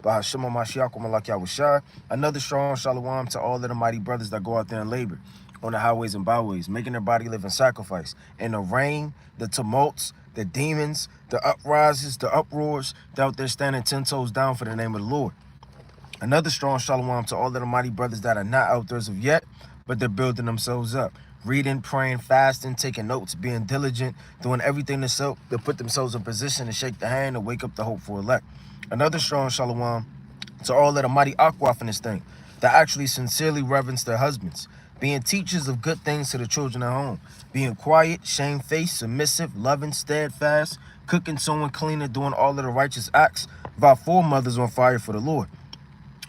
Bahashima Mashiach Malak Yahushai. Another strong shalom to all of the mighty brothers that go out there and labor on the highways and byways, making their body living sacrifice. In the rain, the tumults, the demons, the uprises, the uproars, they're out there standing 10 toes down for the name of the Lord. Another strong shalom to all of the mighty brothers that are not out there as of yet, but they're building themselves up. Reading, praying, fasting, taking notes, being diligent, doing everything to put themselves in position to shake the hand and wake up the hopeful elect. Another strong shalom to all of the mighty aquaf in this thing that actually sincerely reverence their husbands, being teachers of good things to the children at home, being quiet, shamefaced, submissive, loving, steadfast, cooking, sewing, cleaning, doing all of the righteous acts of our foremothers on fire for the Lord.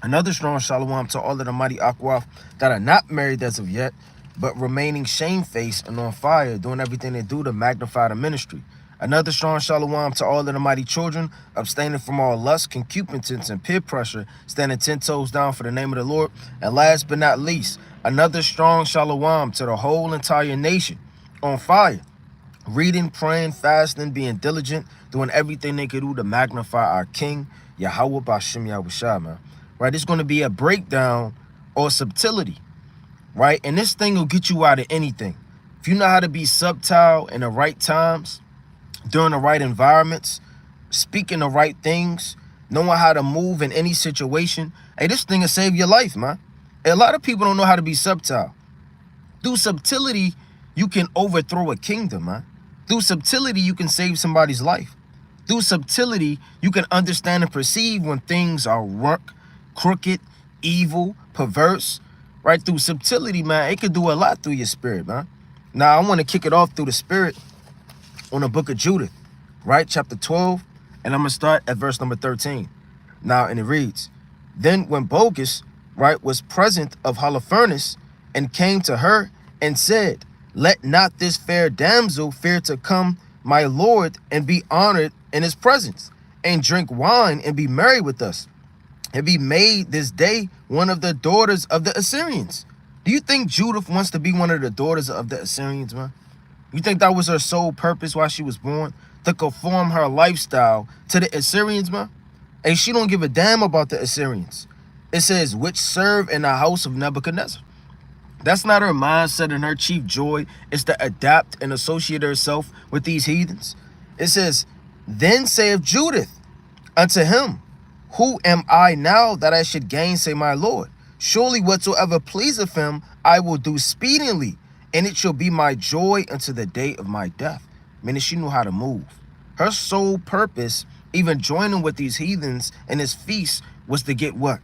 Another strong shalom to all of the mighty aquaf that are not married as of yet, but remaining shamefaced and on fire, doing everything they do to magnify the ministry. Another strong shalom to all of the mighty children, abstaining from all lust, concupiscence, and peer pressure, standing 10 toes down for the name of the Lord. And last but not least, another strong shalom to the whole entire nation, on fire, reading, praying, fasting, being diligent, doing everything they could do to magnify our King, Yahweh Bashim Yahushua, man. Right, it's going to be a breakdown or subtility. Right? And this thing will get you out of anything. If you know how to be subtle in the right times, during the right environments, speaking the right things, knowing how to move in any situation, hey, this thing will save your life, man. A lot of people don't know how to be subtle. Through subtlety, you can overthrow a kingdom, man. Through subtlety, you can save somebody's life. Through subtlety, you can understand and perceive when things are crooked, evil, perverse. Right, through subtlety, man, it could do a lot through your spirit, man. Now, I want to kick it off through the spirit on the book of Judith, right, chapter 12, and I'm going to start at verse number 13. Now, and it reads, Then when Bogus, right, was present of Holofernes, and came to her and said, Let not this fair damsel fear to come, my lord, and be honored in his presence, and drink wine, and be merry with us, and be made this day one of the daughters of the Assyrians. Do you think Judith wants to be one of the daughters of the Assyrians, man? You think that was her sole purpose while she was born? To conform her lifestyle to the Assyrians, man? And she don't give a damn about the Assyrians. It says, which serve in the house of Nebuchadnezzar. That's not her mindset, and her chief joy is to adapt and associate herself with these heathens. It says, Then saith Judith unto him, Who am I now that I should gainsay my Lord? Surely whatsoever pleaseth him, I will do speedily, and it shall be my joy unto the day of my death. Meaning she knew how to move. Her sole purpose, even joining with these heathens in this feast, was to get what?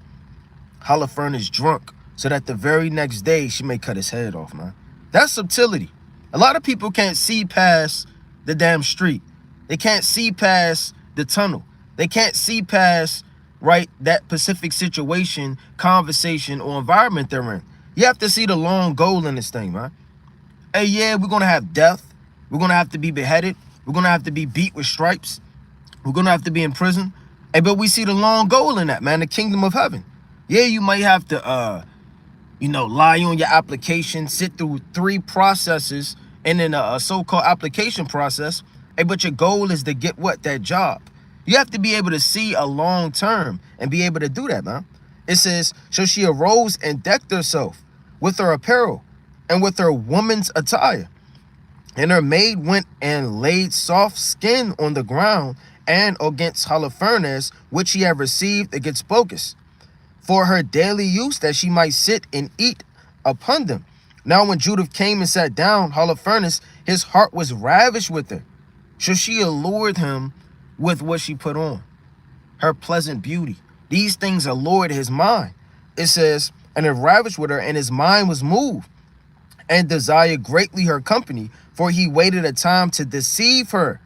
Holofernes drunk, so that the very next day she may cut his head off, man. That's subtlety. A lot of people can't see past the damn street. They can't see past the tunnel. They can't see past, right, that specific situation, conversation, or environment they're in. You have to see the long goal in this thing, man. Hey, yeah, we're going to have death. We're going to have to be beheaded. We're going to have to be beat with stripes. We're going to have to be in prison. Hey, but we see the long goal in that, man, the kingdom of heaven. Yeah, you might have to, lie on your application, sit through 3 processes, and then a so-called application process. Hey, but your goal is to get what? That job. You have to be able to see a long term and be able to do that, man. It says, So she arose and decked herself with her apparel and with her woman's attire. And her maid went and laid soft skin on the ground and against Holofernes, which she had received against Bogus, for her daily use, that she might sit and eat upon them. Now when Judith came and sat down, Holofernes, his heart was ravished with her. So she allured him with what she put on, her pleasant beauty. These things allured his mind. It says, and it ravished with her, and his mind was moved, and desired greatly her company, for he waited a time to deceive her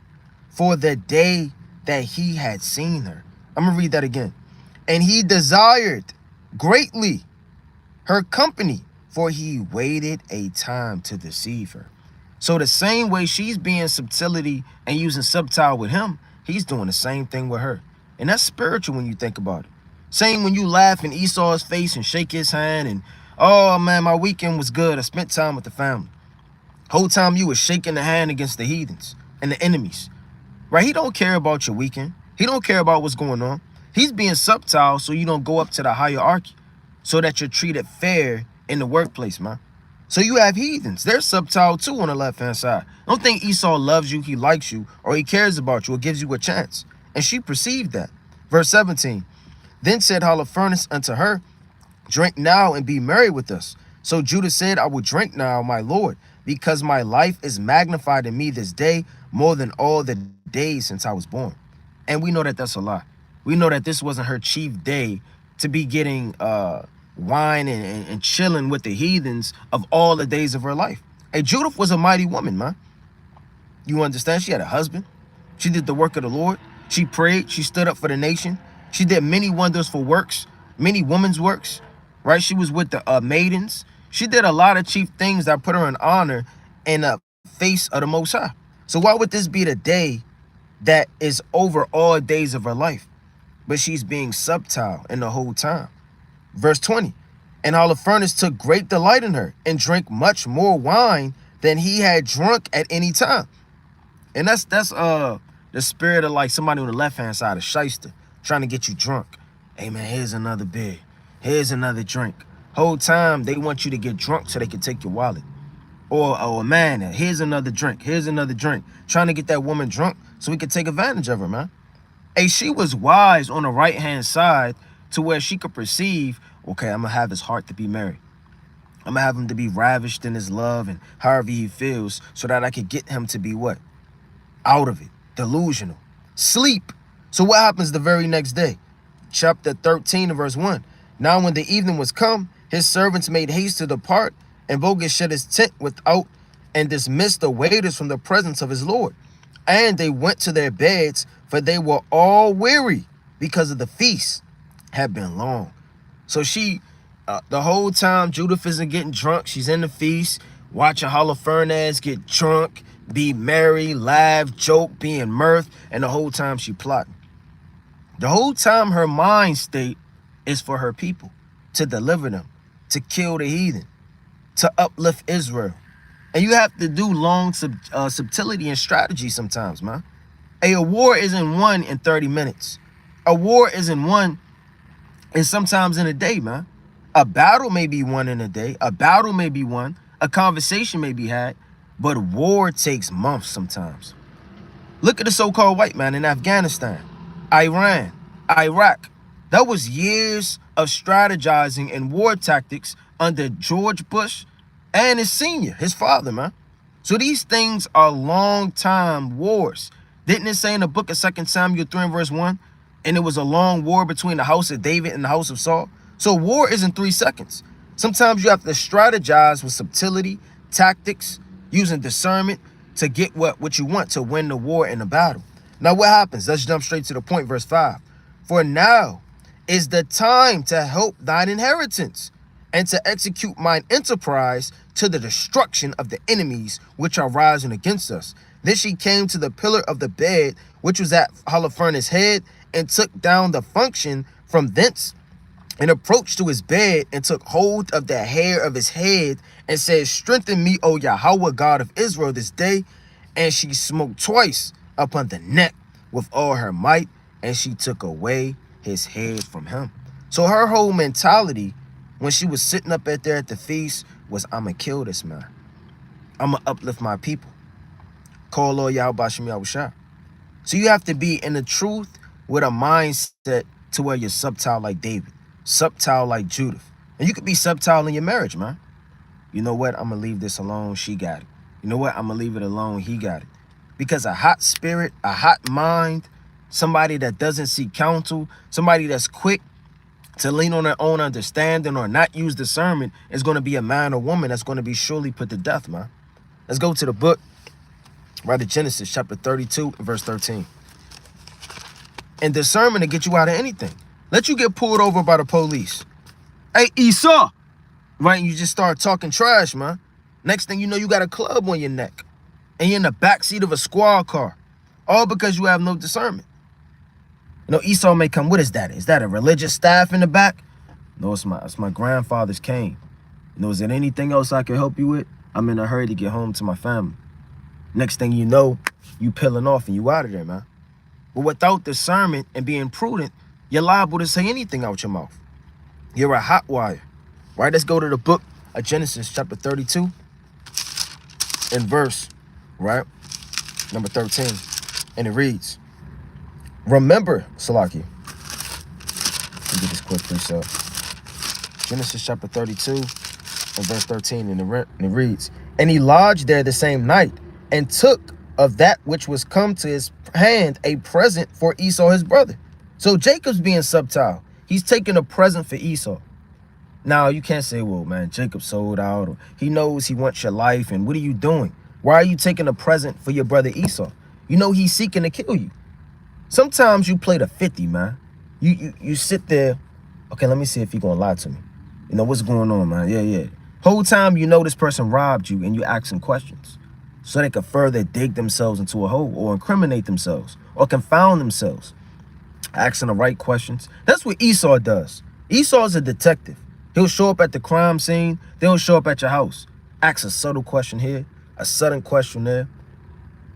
for the day that he had seen her. I'm going to read that again. And he desired greatly her company, for he waited a time to deceive her. So the same way she's being subtlety and using subtile with him, he's doing the same thing with her. And that's spiritual when you think about it. Same when you laugh in Esau's face and shake his hand and, oh man, my weekend was good. I spent time with the family. Whole time you was shaking the hand against the heathens and the enemies. Right? He don't care about your weekend. He don't care about what's going on. He's being subtle so you don't go up to the hierarchy, so that you're treated fair in the workplace, man. So you have heathens. They're subtle too on the left-hand side. Don't think Esau loves you, he likes you, or he cares about you, or gives you a chance. And she perceived that. Verse 17. Then said Holofernes unto her, drink now and be merry with us. So Judith said, I will drink now, my lord, because my life is magnified in me this day more than all the days since I was born. And we know that that's a lie. We know that this wasn't her chief day to be getting wine and chilling with the heathens of all the days of her life. Hey, Judith was a mighty woman, man. You understand? She had a husband. She did the work of the Lord. She prayed. She stood up for the nation. She did many wonders for works, many women's works, right? She was with the maidens. She did a lot of chief things that put her in honor in the face of the Most High. So why would this be the day that is over all days of her life? But she's being subtle in the whole time. Verse 20, and Holofernes took great delight in her and drank much more wine than he had drunk at any time. And that's the spirit of like somebody on the left-hand side, a shyster, trying to get you drunk. Hey man, here's another beer. Here's another drink. Whole time they want you to get drunk so they can take your wallet. Or man, here's another drink. Here's another drink. Trying to get that woman drunk so we can take advantage of her, man. Hey, she was wise on the right-hand side to where she could perceive, okay, I'm going to have his heart to be merry. I'm going to have him to be ravished in his love and however he feels so that I could get him to be what? Out of it. Delusional. Sleep. So what happens the very next day? Chapter 13 verse 1. Now when the evening was come, his servants made haste to depart, and Bogus shut his tent without and dismissed the waiters from the presence of his lord. And they went to their beds, for they were all weary because of the feast had been long. So she, the whole time, Judith isn't getting drunk. She's in the feast, watching Holofernes get drunk, be merry, laugh, joke, be in mirth, and the whole time she plotting. The whole time her mind state is for her people, to deliver them, to kill the heathen, to uplift Israel. And you have to do long subtlety and strategy sometimes, man. A war isn't won in 30 minutes. A war isn't won in sometimes in a day, man. A battle may be won in a day. A battle may be won. A conversation may be had. But war takes months sometimes. Look at the so-called white man in Afghanistan, Iran, Iraq. That was years of strategizing and war tactics under George Bush and his senior, his father, man. So these things are long-time wars. Didn't it say in the book of 2 Samuel 3 and verse 1? And it was a long war between the house of David and the house of Saul. So war isn't 3 seconds. Sometimes you have to strategize with subtlety, tactics, using discernment to get what you want to win the war in the battle. Now what happens? Let's jump straight to the point, verse 5. For now is the time to help thine inheritance, and to execute mine enterprise to the destruction of the enemies which are rising against us. Then she came to the pillar of the bed, which was at Holofernes' head, and took down the function from thence, and approached to his bed, and took hold of the hair of his head, and said, strengthen me, O Yahweh, God of Israel, this day. And she smote twice upon the neck with all her might, and she took away his head from him. So her whole mentality when she was sitting up there at the feast was, I'm going to kill this man. I'm going to uplift my people. Call Lord Yahweh Bashem Yahushua. So you have to be in the truth with a mindset to where you're subtle like David, subtle like Judith. And you could be subtle in your marriage, man. You know what? I'm going to leave this alone. She got it. You know what? I'm going to leave it alone. He got it. Because a hot spirit, a hot mind, somebody that doesn't seek counsel, somebody that's quick to lean on their own understanding or not use discernment is going to be a man or woman that's going to be surely put to death, man. Let's go to the book, right, of Genesis, chapter 32, verse 13. And discernment to get you out of anything. Let you get pulled over by the police. Hey, Esau. Right, and you just start talking trash, man. Next thing you know, you got a club on your neck. And you're in the backseat of a squad car. All because you have no discernment. You know, Esau may come, what is that? Is that a religious staff in the back? No, it's my grandfather's cane. You know, is there anything else I can help you with? I'm in a hurry to get home to my family. Next thing you know, you peeling off and you out of there, man. But without discernment and being prudent, You're liable to say anything out your mouth. You're a hot wire, right? Let's go to the book of Genesis, chapter 32, and verse, right, number 13. And it reads, remember, Salaki. Let me get this quick precept. Genesis chapter 32 and verse 13, and it reads, and he lodged there the same night, and took of that which was come to his hand a present for Esau his brother. So Jacob's being subtle. He's taking a present for Esau. Now, you can't say, well, man, Jacob sold out, or he knows he wants your life, and what are you doing? Why are you taking a present for your brother Esau? You know he's seeking to kill you. Sometimes you play the 50, man. You sit there, okay, let me see if he's going to lie to me. You know, what's going on, man? Yeah. Whole time you know this person robbed you, and you asking questions so they can further dig themselves into a hole, or incriminate themselves, or confound themselves. Asking the right questions. That's what Esau does. Esau's a detective. He'll show up at the crime scene. Then he'll show up at your house. Ask a subtle question here, a sudden question there.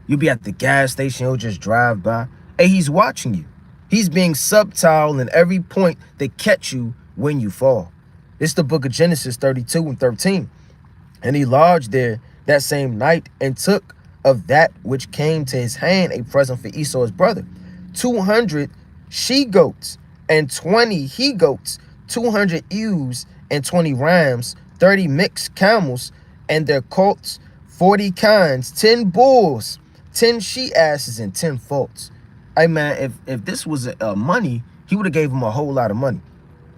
You'll be at the gas station. He'll just drive by. Hey, he's watching you. He's being subtle in every point to catch you when you fall. It's the book of Genesis 32 and 13. And he lodged there that same night, and took of that which came to his hand a present for Esau his brother, 200 she-goats and 20 he-goats, 200 ewes and 20 rams, 30 mixed camels and their colts, 40 kinds, 10 bulls, 10 she-asses, and 10 foals. Hey, man, if this was money, he would have gave him a whole lot of money.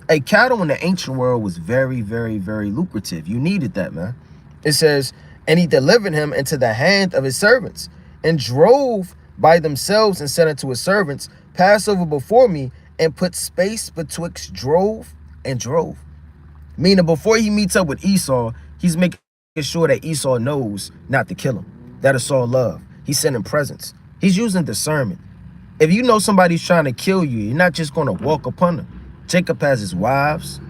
A cattle in the ancient world was very, very, very lucrative. You needed that, man. It says, and he delivered him into the hand of his servants, and drove by themselves, and said unto his servants, pass over before me, and put space betwixt drove and drove. Meaning before he meets up with Esau, he's making sure that Esau knows not to kill him. That is Saul love. He's sending presents. He's using discernment. If you know somebody's trying to kill you, you're not just going to walk upon them. Jacob has his wives,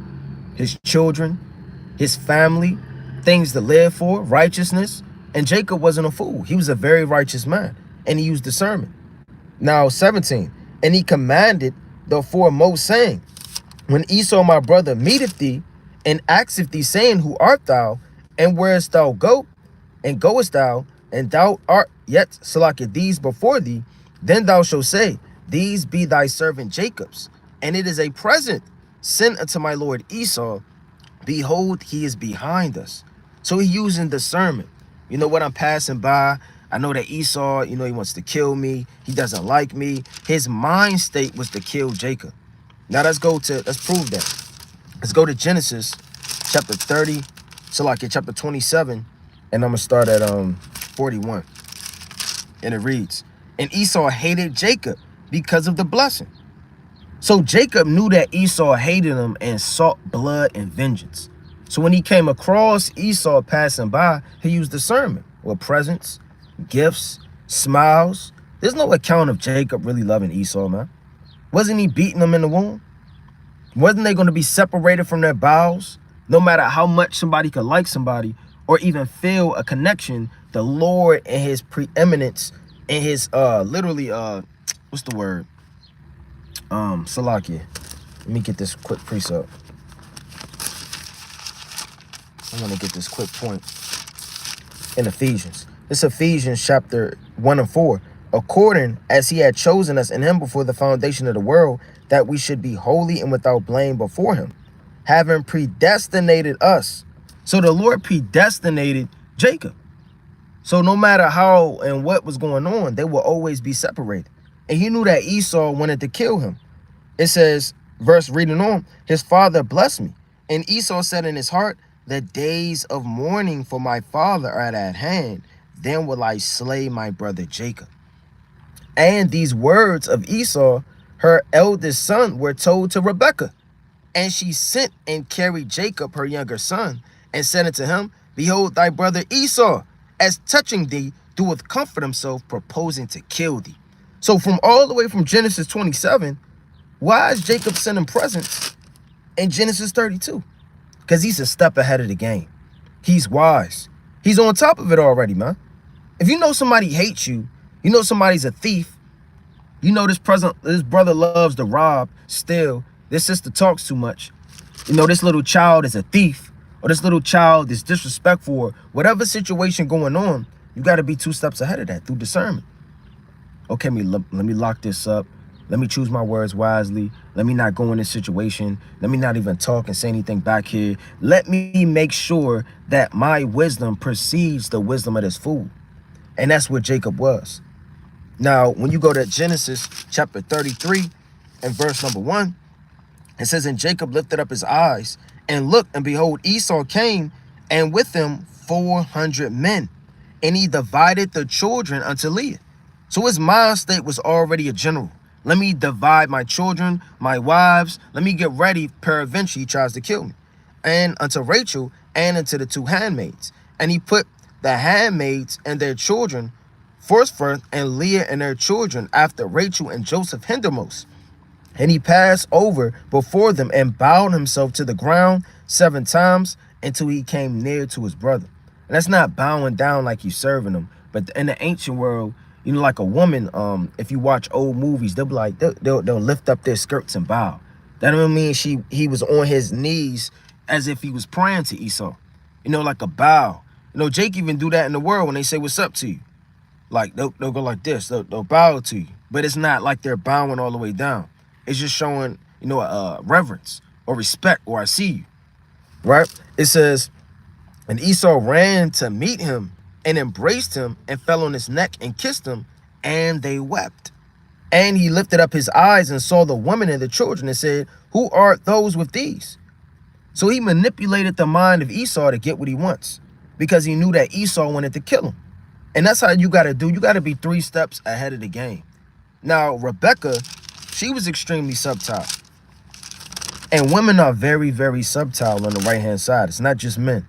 his children, his family, things to live for, righteousness. And Jacob wasn't a fool. He was a very righteous man, and he used discernment. Now, 17, and he commanded the foremost, saying, when Esau my brother meeteth thee, and asketh thee, saying, who art thou, and where'st thou go, and goest thou, and thou art yet Salaki these before thee, then thou shalt say, these be thy servant Jacob's, and it is a present sent unto my lord Esau. Behold, he is behind us. So he using discernment. You know what, I'm passing by. I know that Esau, you know, he wants to kill me. He doesn't like me. His mind state was to kill Jacob. Now let's prove that. Let's go to Genesis chapter 30, chapter 27, and I'm gonna start at 41. And it reads, and Esau hated Jacob because of the blessing. So Jacob knew that Esau hated him and sought blood and vengeance. So when he came across Esau passing by, he used discernment with presents, gifts, smiles. There's no account of Jacob really loving Esau, man. Wasn't he beating him in the womb? Wasn't they going to be separated from their bowels? No matter how much somebody could like somebody or even feel a connection, the Lord and his preeminence and his what's the word? Salakia. Let me get this quick precept. I want to get this quick point in Ephesians. It's Ephesians chapter 1 and 4. According as he had chosen us in him before the foundation of the world, that we should be holy and without blame before him, having predestinated us. So the Lord predestinated Jacob. So no matter how and what was going on, they will always be separated. And he knew that Esau wanted to kill him. It says, verse reading on, his father blessed me. And Esau said in his heart, the days of mourning for my father are at hand. Then will I slay my brother Jacob. And these words of Esau, her eldest son, were told to Rebekah. And she sent and carried Jacob, her younger son, and said unto him, behold, thy brother Esau, as touching thee, doeth comfort himself, proposing to kill thee. So from all the way from Genesis 27, why is Jacob sending presents in Genesis 32? Because he's a step ahead of the game. He's wise. He's on top of it already, man. If you know somebody hates you, you know somebody's a thief, You know this brother loves to rob, steal. This sister talks too much. You know, this little child is a thief, or this little child is disrespectful, or whatever situation going on, you got to be 2 steps ahead of that through discernment. Okay, let me lock this up. Let me choose my words wisely. Let me not go in this situation. Let me not even talk and say anything back here. Let me make sure that my wisdom precedes the wisdom of this fool. And that's what Jacob was. Now, when you go to Genesis chapter 33 and verse number 1, it says, and Jacob lifted up his eyes and looked, and behold, Esau came, and with him 400 men. And he divided the children unto Leah. So his mind state was already a general. Let me divide my children, my wives. Let me get ready, peradventure he tries to kill me. And unto Rachel, and unto the 2 handmaids. And he put the handmaids and their children first, and Leah and their children after Rachel, and Joseph hindermost. And he passed over before them and bowed himself to the ground 7 times until he came near to his brother. And that's not bowing down like you serving him, but in the ancient world, you know, like a woman, if you watch old movies, they'll be like, they'll lift up their skirts and bow. That don't mean he was on his knees as if he was praying to Esau. You know, like a bow. You know, Jake even do that in the world when they say what's up to you. Like they'll go like this, they'll bow to you, but it's not like they're bowing all the way down. It's just showing, you know, reverence or respect, or I see you, right? It says, and Esau ran to meet him and embraced him and fell on his neck and kissed him, and they wept. And he lifted up his eyes and saw the woman and the children and said, who art those with these? So he manipulated the mind of Esau to get what he wants, because he knew that Esau wanted to kill him. And that's how you got to do. You got to be 3 steps ahead of the game. Now, Rebecca, she was extremely subtle. And women are very, very subtle on the right-hand side. It's not just men.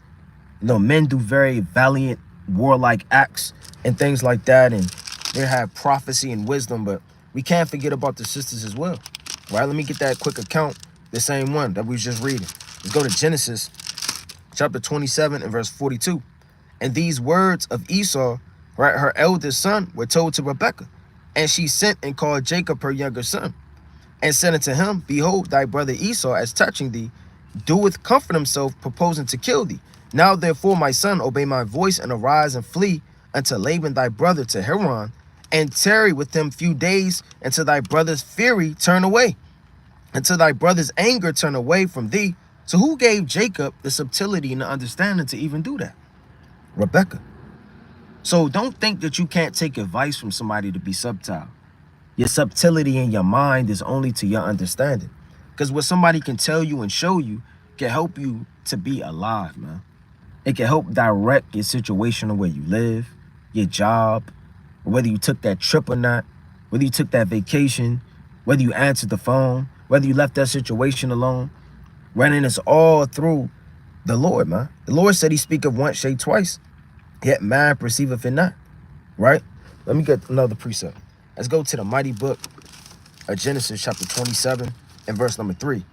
You know, men do very valiant, warlike acts and things like that. And they have prophecy and wisdom. But we can't forget about the sisters as well. Right? Let me get that quick account. The same one that we was just reading. Let's go to Genesis chapter 27 and verse 42. And these words of Esau, right, her eldest son, were told to Rebekah. And she sent and called Jacob her younger son, and said unto him, behold, thy brother Esau, as touching thee, doeth comfort himself, proposing to kill thee. Now therefore, my son, obey my voice, and arise and flee unto Laban thy brother to Haran, and tarry with him few days, until thy brother's fury turn away, until thy brother's anger turn away from thee. So who gave Jacob the subtility and the understanding to even do that? Rebecca. So don't think that you can't take advice from somebody to be subtle. Your subtlety in your mind is only to your understanding. Because what somebody can tell you and show you can help you to be alive, man. It can help direct your situation of where you live, your job, whether you took that trip or not, whether you took that vacation, whether you answered the phone, whether you left that situation alone. Running is all through the Lord, man. The Lord said he speaketh once, say twice, yet man perceiveth it not, right? Let me get another precept. Let's go to the mighty book of Genesis chapter 27 and verse number 3.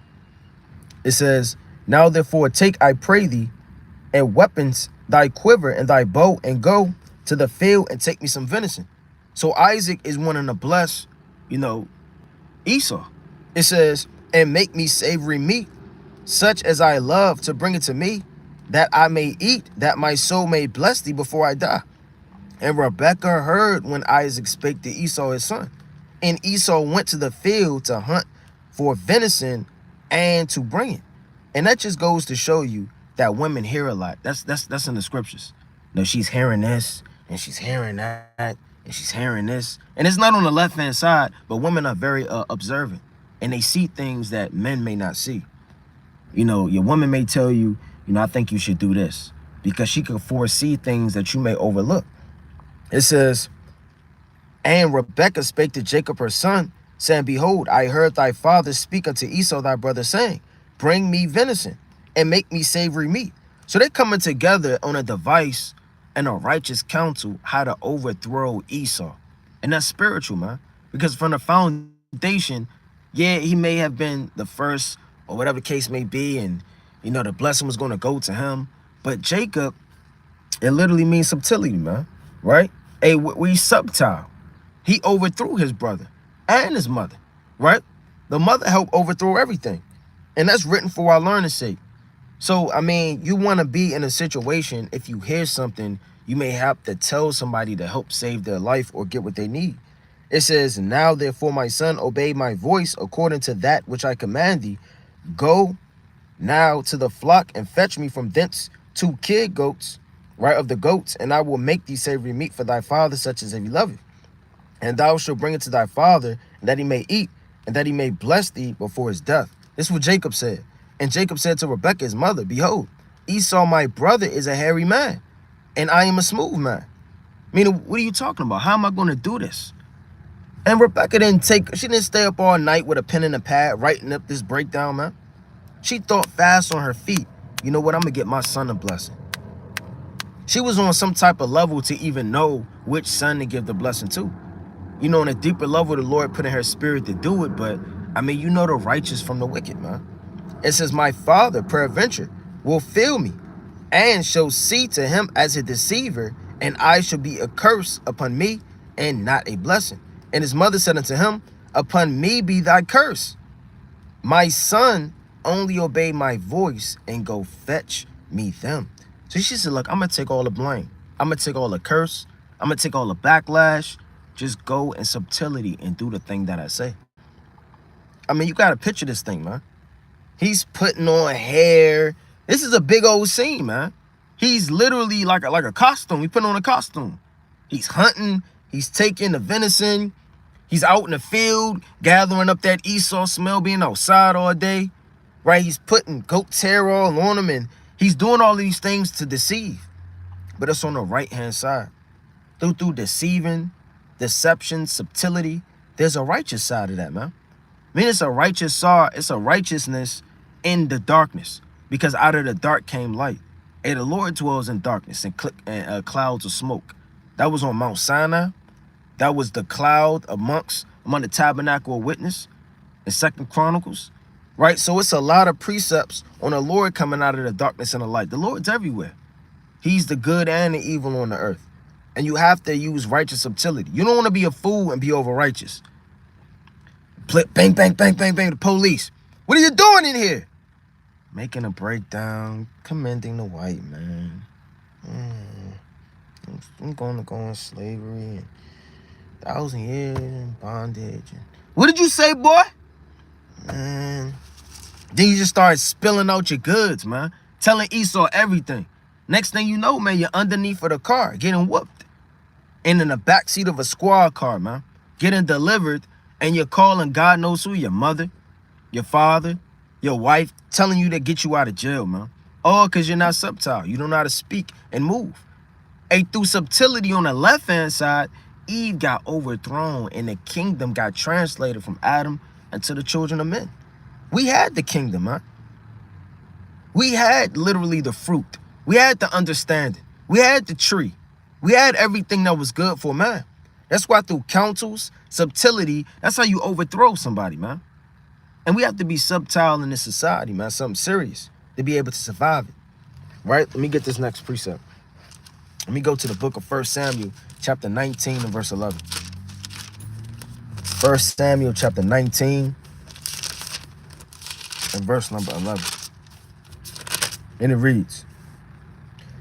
It says, now therefore take, I pray thee, and weapons, thy quiver and thy bow, and go to the field and take me some venison. So Isaac is wanting to bless, you know, Esau. It says, and make me savory meat, such as I love, to bring it to me, that I may eat, that my soul may bless thee before I die. And Rebekah heard when Isaac spake to Esau his son. And Esau went to the field to hunt for venison and to bring it. And that just goes to show you that women hear a lot. That's in the scriptures. You know, she's hearing this, and she's hearing that, and she's hearing this. And it's not on the left-hand side, but women are very observant. And they see things that men may not see. You know, your woman may tell you, you know, I think you should do this, because she could foresee things that you may overlook. It says, and Rebekah spake to Jacob her son, saying, behold, I heard thy father speak unto Esau thy brother, saying, bring me venison, and make me savory meat. So they're coming together on a device and a righteous counsel how to overthrow Esau. And that's spiritual, man. Because from the foundation, yeah, he may have been the first, or whatever the case may be, and, you know, the blessing was going to go to him. But Jacob, it literally means subtility, man, right? We subtile. He overthrew his brother. and his mother, right? The mother helped overthrow everything. And that's written for our learning sake. So, I mean, you want to be in a situation, if you hear something, you may have to tell somebody to help save their life or get what they need. It says, now therefore, my son, obey my voice according to that which I command thee. Go now to the flock and fetch me from thence 2 kid goats, right, of the goats, and I will make thee savory meat for thy father, such as he loveth. And thou shalt bring it to thy father, and that he may eat, and that he may bless thee before his death. This is what Jacob said. And Jacob said to Rebekah, his mother, behold, Esau my brother is a hairy man, and I am a smooth man. Meaning, what are you talking about? How am I going to do this? And Rebekah she didn't stay up all night with a pen and a pad writing up this breakdown, man. She thought fast on her feet. You know what? I'm going to get my son a blessing. She was on some type of level to even know which son to give the blessing to. You know, on a deeper level, the Lord put in her spirit to do it. But, I mean, you know the righteous from the wicked, man. It says, my father, peradventure, will fail me, and shall see to him as a deceiver, and I shall be a curse upon me, and not a blessing. And his mother said unto him, upon me be thy curse. My son, only obey my voice, and go fetch me them. So she said, look, I'm going to take all the blame. I'm going to take all the curse. I'm going to take all the backlash. Just go in subtility and do the thing that I say. I mean, you got to picture this thing, man. He's putting on hair. This is a big old scene, man. He's literally like a costume. He put on a costume. He's hunting. He's taking the venison. He's out in the field, gathering up that Esau smell, being outside all day, right? He's putting goat's hair all on him, and he's doing all these things to deceive. But it's on the right-hand side. Through deceiving, deception, subtility, there's a righteous side of that, man. I mean, it's a righteous side. It's a righteousness in the darkness, because out of the dark came light. And the Lord dwells in darkness and clouds of smoke. That was on Mount Sinai. That was the cloud among the tabernacle of witness in 2nd Chronicles, right? So it's a lot of precepts on the Lord coming out of the darkness and the light. The Lord's everywhere. He's the good and the evil on the earth. And you have to use righteous subtility. You don't want to be a fool and be over righteous. Bang, bang, bang, bang, bang, the police. What are you doing in here? Making a breakdown, commending the white man. I'm going to go in slavery and 1,000 years in bondage. What did you say, boy? Man. Then you just start spilling out your goods, man. Telling Esau everything. Next thing you know, man, you're underneath of the car, getting whooped. And in the backseat of a squad car, man. Getting delivered, and you're calling God knows who, your mother, your father, your wife, telling you to get you out of jail, man. All because you're not subtile. You don't know how to speak and move. And through subtility on the left-hand side, Eve got overthrown, and the kingdom got translated from Adam into the children of men. We had the kingdom, huh? We had literally the fruit. We had the understanding. We had the tree. We had everything that was good for man. That's why through counsels, subtility, that's how you overthrow somebody, man. And we have to be subtile in this society, man, something serious, to be able to survive it, right? Let me get this next precept. Let me go to the book of 1 Samuel, chapter 19 and verse 11. 1 Samuel, chapter 19 and verse number 11. And it reads,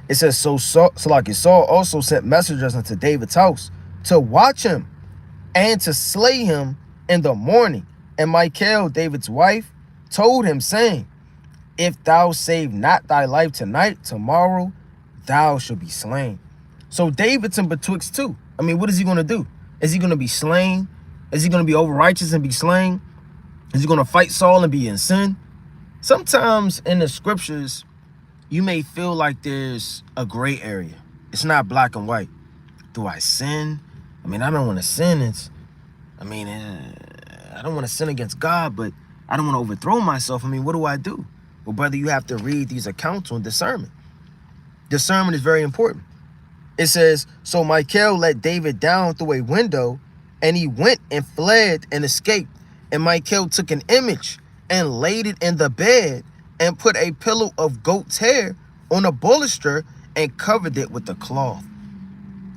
it says, so Saul also sent messengers unto David's house to watch him and to slay him in the morning. And Michal, David's wife, told him, saying, if thou save not thy life tonight, tomorrow thou shalt be slain. So David's in betwixt two. I mean, what is he going to do? Is he going to be slain? Is he going to be over righteous and be slain? Is he going to fight Saul and be in sin? Sometimes in the scriptures, you may feel like there's a gray area. It's not black and white. Do I sin? I mean, I don't want to sin. I don't want to sin against God, but I don't want to overthrow myself. I mean, what do I do? Well, brother, you have to read these accounts on discernment. Discernment is very important. It says, so Michal let David down through a window, and he went and fled and escaped. And Michal took an image and laid it in the bed and put a pillow of goat's hair on a baluster and covered it with a cloth.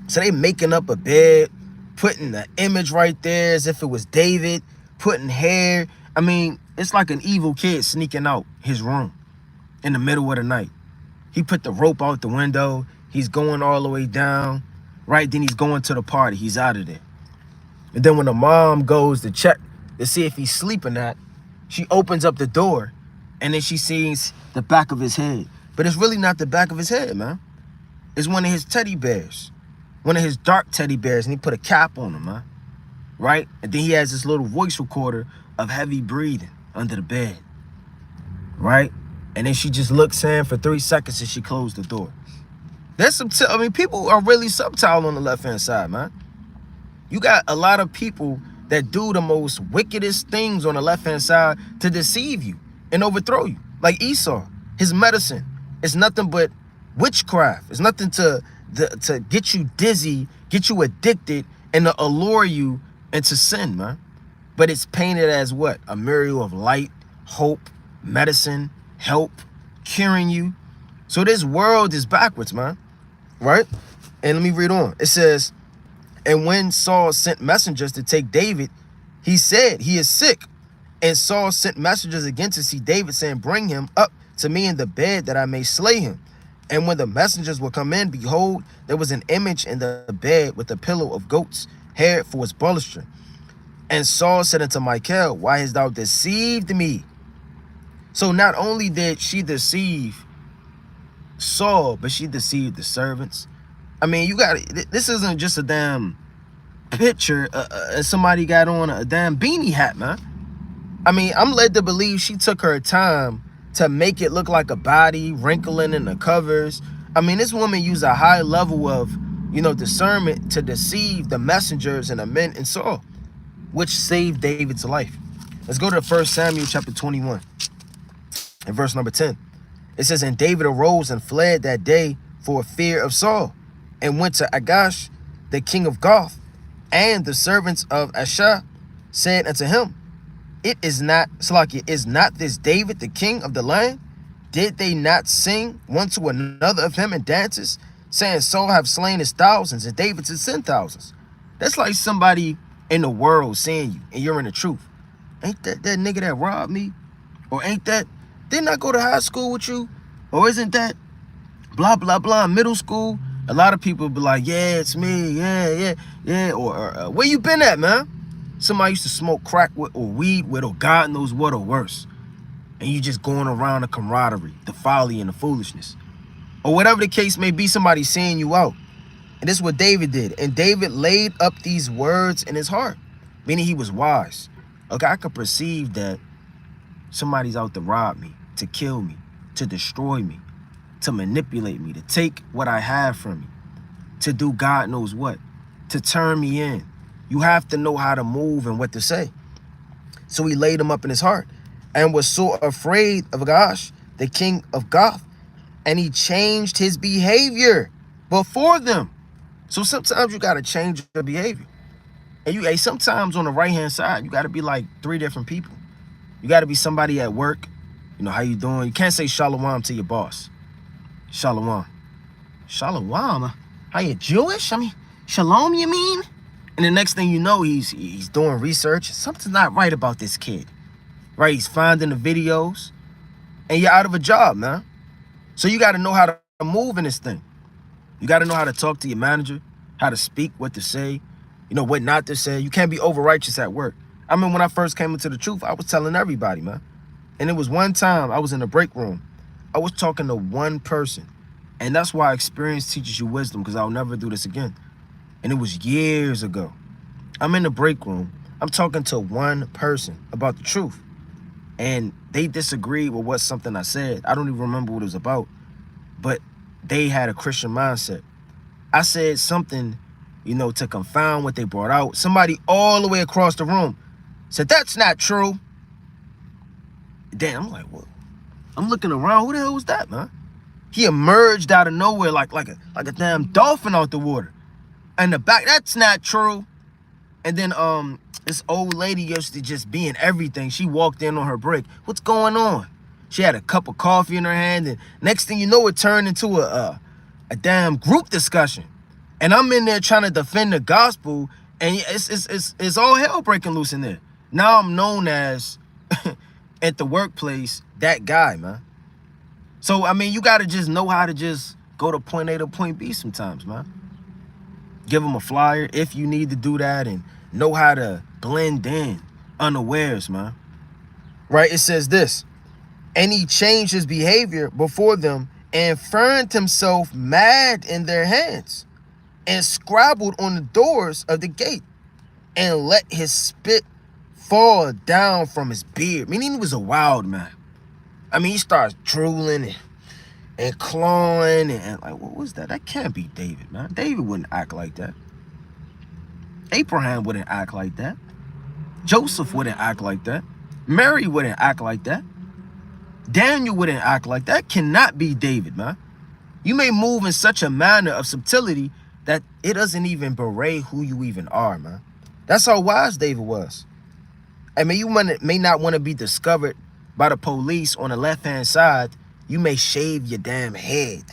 So they making up a bed, putting the image right there as if it was David, putting hair. I mean, it's like an evil kid sneaking out his room in the middle of the night. He put the rope out the window. He's going all the way down, right? Then he's going to the party. He's out of there. And then when the mom goes to check to see if he's sleeping or not, she opens up the door, and then she sees the back of his head. But it's really not the back of his head, man. It's one of his teddy bears, one of his dark teddy bears, and he put a cap on him, man. Right? And then he has this little voice recorder of heavy breathing under the bed. Right? And then she just looks in for 3 seconds and she closed the door. That's subtle. I mean, people are really subtle on the left-hand side, man. You got a lot of people that do the most wickedest things on the left-hand side to deceive you and overthrow you. Like Esau, his medicine is nothing but witchcraft. It's nothing to get you dizzy, get you addicted, and to allure you into sin, man. But it's painted as what? A miracle of light, hope, medicine, help, curing you. So this world is backwards, man. Right? And let me read on. It says, and when Saul sent messengers to take David, he said, he is sick. And Saul sent messengers again to see David, saying, bring him up to me in the bed that I may slay him. And when the messengers would come in, behold, there was an image in the bed with a pillow of goat's hair for its baluster. And Saul said unto Michal, why hast thou deceived me? So not only did she deceive Saul, but she deceived the servants. I mean, you got this isn't just a damn picture. Somebody got on a damn beanie hat, man. I mean, I'm led to believe she took her time to make it look like a body, wrinkling in the covers. I mean, this woman used a high level of, discernment to deceive the messengers and the men in Saul, which saved David's life. Let's go to 1 Samuel chapter 21 and verse number 10. It says, and David arose and fled that day for fear of Saul, and went to Agash, the king of Gath, and the servants of Esau said unto him, is not this David the king of the land? Did they not sing one to another of him in dances, saying, Saul have slain his thousands and David's his 10,000s? That's like somebody in the world seeing you and you're in the truth. Ain't that nigga that robbed me? Or didn't I go to high school with you? Or isn't that blah, blah, blah, middle school? A lot of people be like, yeah, it's me, yeah. Or where you been at, man? Somebody used to smoke crack with, or weed with, or God knows what, or worse. And you just going around the camaraderie, the folly and the foolishness. Or whatever the case may be, somebody seeing you out. And this is what David did. And David laid up these words in his heart, meaning he was wise. Okay, I could perceive that somebody's out to rob me, to kill me, to destroy me, to manipulate me, to take what I have from me, to do God knows what, to turn me in. You have to know how to move and what to say. So he laid them up in his heart and was so afraid of Agash, the king of Gath, and he changed his behavior before them. So sometimes you got to change your behavior. And sometimes on the right-hand side, you got to be like 3 different people. You got to be somebody at work. How you doing? You can't say shalom to your boss. Shalom. Shalom? How you Jewish? I mean, shalom, you mean? And the next thing you know, he's doing research. Something's not right about this kid. Right? He's finding the videos. And you're out of a job, man. So you got to know how to move in this thing. You got to know how to talk to your manager, how to speak, what to say, what not to say. You can't be over-righteous at work. I mean, when I first came into the truth, I was telling everybody, man. And it was one time I was in the break room. I was talking to one person. And that's why experience teaches you wisdom, because I'll never do this again. And it was years ago. I'm in the break room. I'm talking to one person about the truth. And they disagreed with something I said. I don't even remember what it was about. But they had a Christian mindset. I said something, to confound what they brought out. Somebody all the way across the room said, that's not true. Damn, I'm like, what? I'm looking around. Who the hell was that, man? He emerged out of nowhere like a damn dolphin out the water. And the back, that's not true. And then this old lady used to just be in everything. She walked in on her break. What's going on? She had a cup of coffee in her hand, and next thing you know, it turned into a damn group discussion. And I'm in there trying to defend the gospel, And it's all hell breaking loose in there. Now I'm known as, at the workplace, that guy, man. So, I mean, you got to just know how to just go to point A to point B sometimes, man. Give them a flyer if you need to do that, and know how to blend in unawares, man. Right? It says this. And he changed his behavior before them and furned himself mad in their hands and scrabbled on the doors of the gate and let his spit fall down from his beard. Meaning he was a wild man. I mean, he starts drooling and clawing and like, what was that? That can't be David, man. David wouldn't act like that. Abraham wouldn't act like that. Joseph wouldn't act like that. Mary wouldn't act like that. Daniel wouldn't act like that. Cannot be David, man. You may move in such a manner of subtlety that it doesn't even betray who you even are, man. That's how wise David was. I mean, you may not want to be discovered by the police on the left-hand side. You may shave your damn head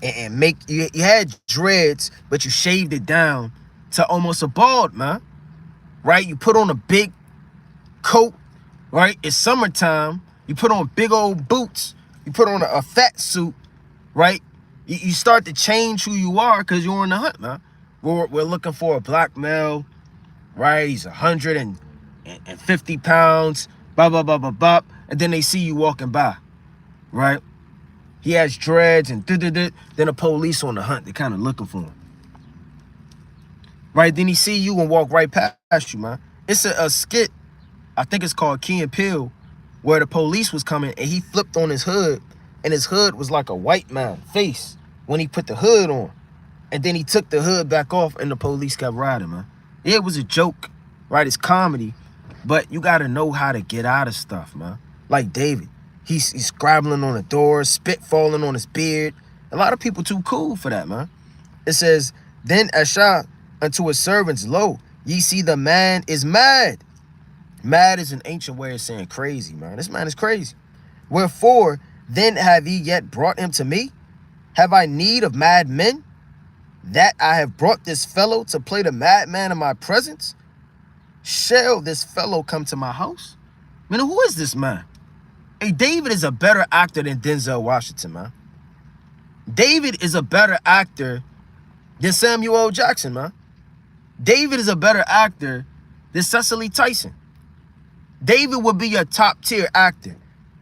and make, you had dreads, but you shaved it down to almost a bald, man. Right? You put on a big coat, right? It's summertime. You put on big old boots. You put on a fat suit, right? You start to change who you are because you're on the hunt, man. We're looking for a black male, right? He's 150 pounds, blah, blah, blah, blah, blah. And then they see you walking by, right? He has dreads and then the police on the hunt. They're kind of looking for him. Right? Then he see you and walk right past you, man. It's a skit, I think it's called Key and Peele, where the police was coming and he flipped on his hood, and his hood was like a white man's face when he put the hood on. And then he took the hood back off and the police kept riding, man. Yeah, it was a joke, right? It's comedy, but you got to know how to get out of stuff, man. Like David, he's scrabbling on the door, spit falling on his beard. A lot of people too cool for that, man. It says, then Esau unto his servants, lo, ye see the man is mad. Mad is an ancient way of saying crazy, man. This man is crazy. Wherefore, then have ye yet brought him to me? Have I need of mad men, that I have brought this fellow to play the madman in my presence? Shall this fellow come to my house? I mean, who is this man? Hey, David is a better actor than Denzel Washington, man. David is a better actor than Samuel L. Jackson, man. David is a better actor than Cecily Tyson. David would be your top tier actor.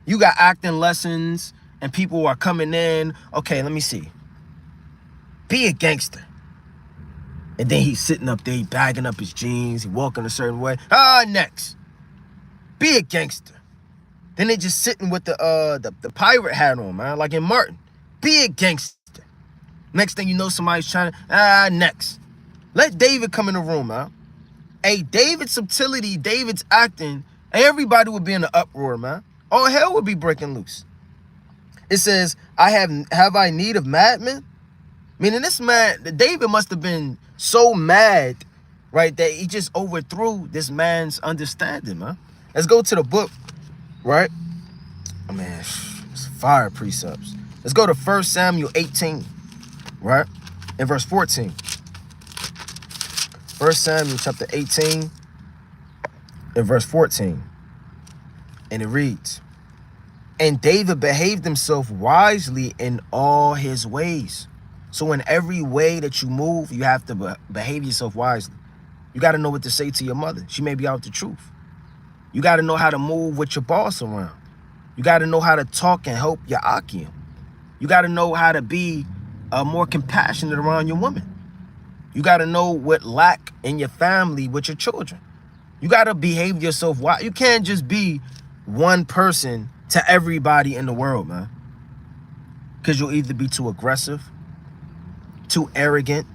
You got acting lessons and people are coming in. Okay, let me see. Be a gangster. And then he's sitting up there, he bagging up his jeans, he walking a certain way. Next. Be a gangster. Then they just sitting with the pirate hat on, man, like in Martin. Be a gangster. Next thing you know, somebody's trying to, next. Let David come in the room, man. Hey, David's subtlety, David's acting, everybody would be in an uproar, man. All hell would be breaking loose. It says, have I need of madmen? Meaning this man, David must have been so mad, right, that he just overthrew this man's understanding, man. Let's go to the book, right? Oh, man, it's fire precepts. Let's go to 1 Samuel 18, right, in verse 14. 1 Samuel chapter 18 and verse 14. And it reads, and David behaved himself wisely in all his ways. So in every way that you move, you have to behave yourself wisely. You got to know what to say to your mother. She may be out the truth. You got to know how to move with your boss around. You got to know how to talk and help your Akim. You got to know how to be more compassionate around your woman. You got to know what lack in your family with your children. You got to behave yourself wisely. You can't just be one person to everybody in the world, man. Because you'll either be too aggressive, too arrogant,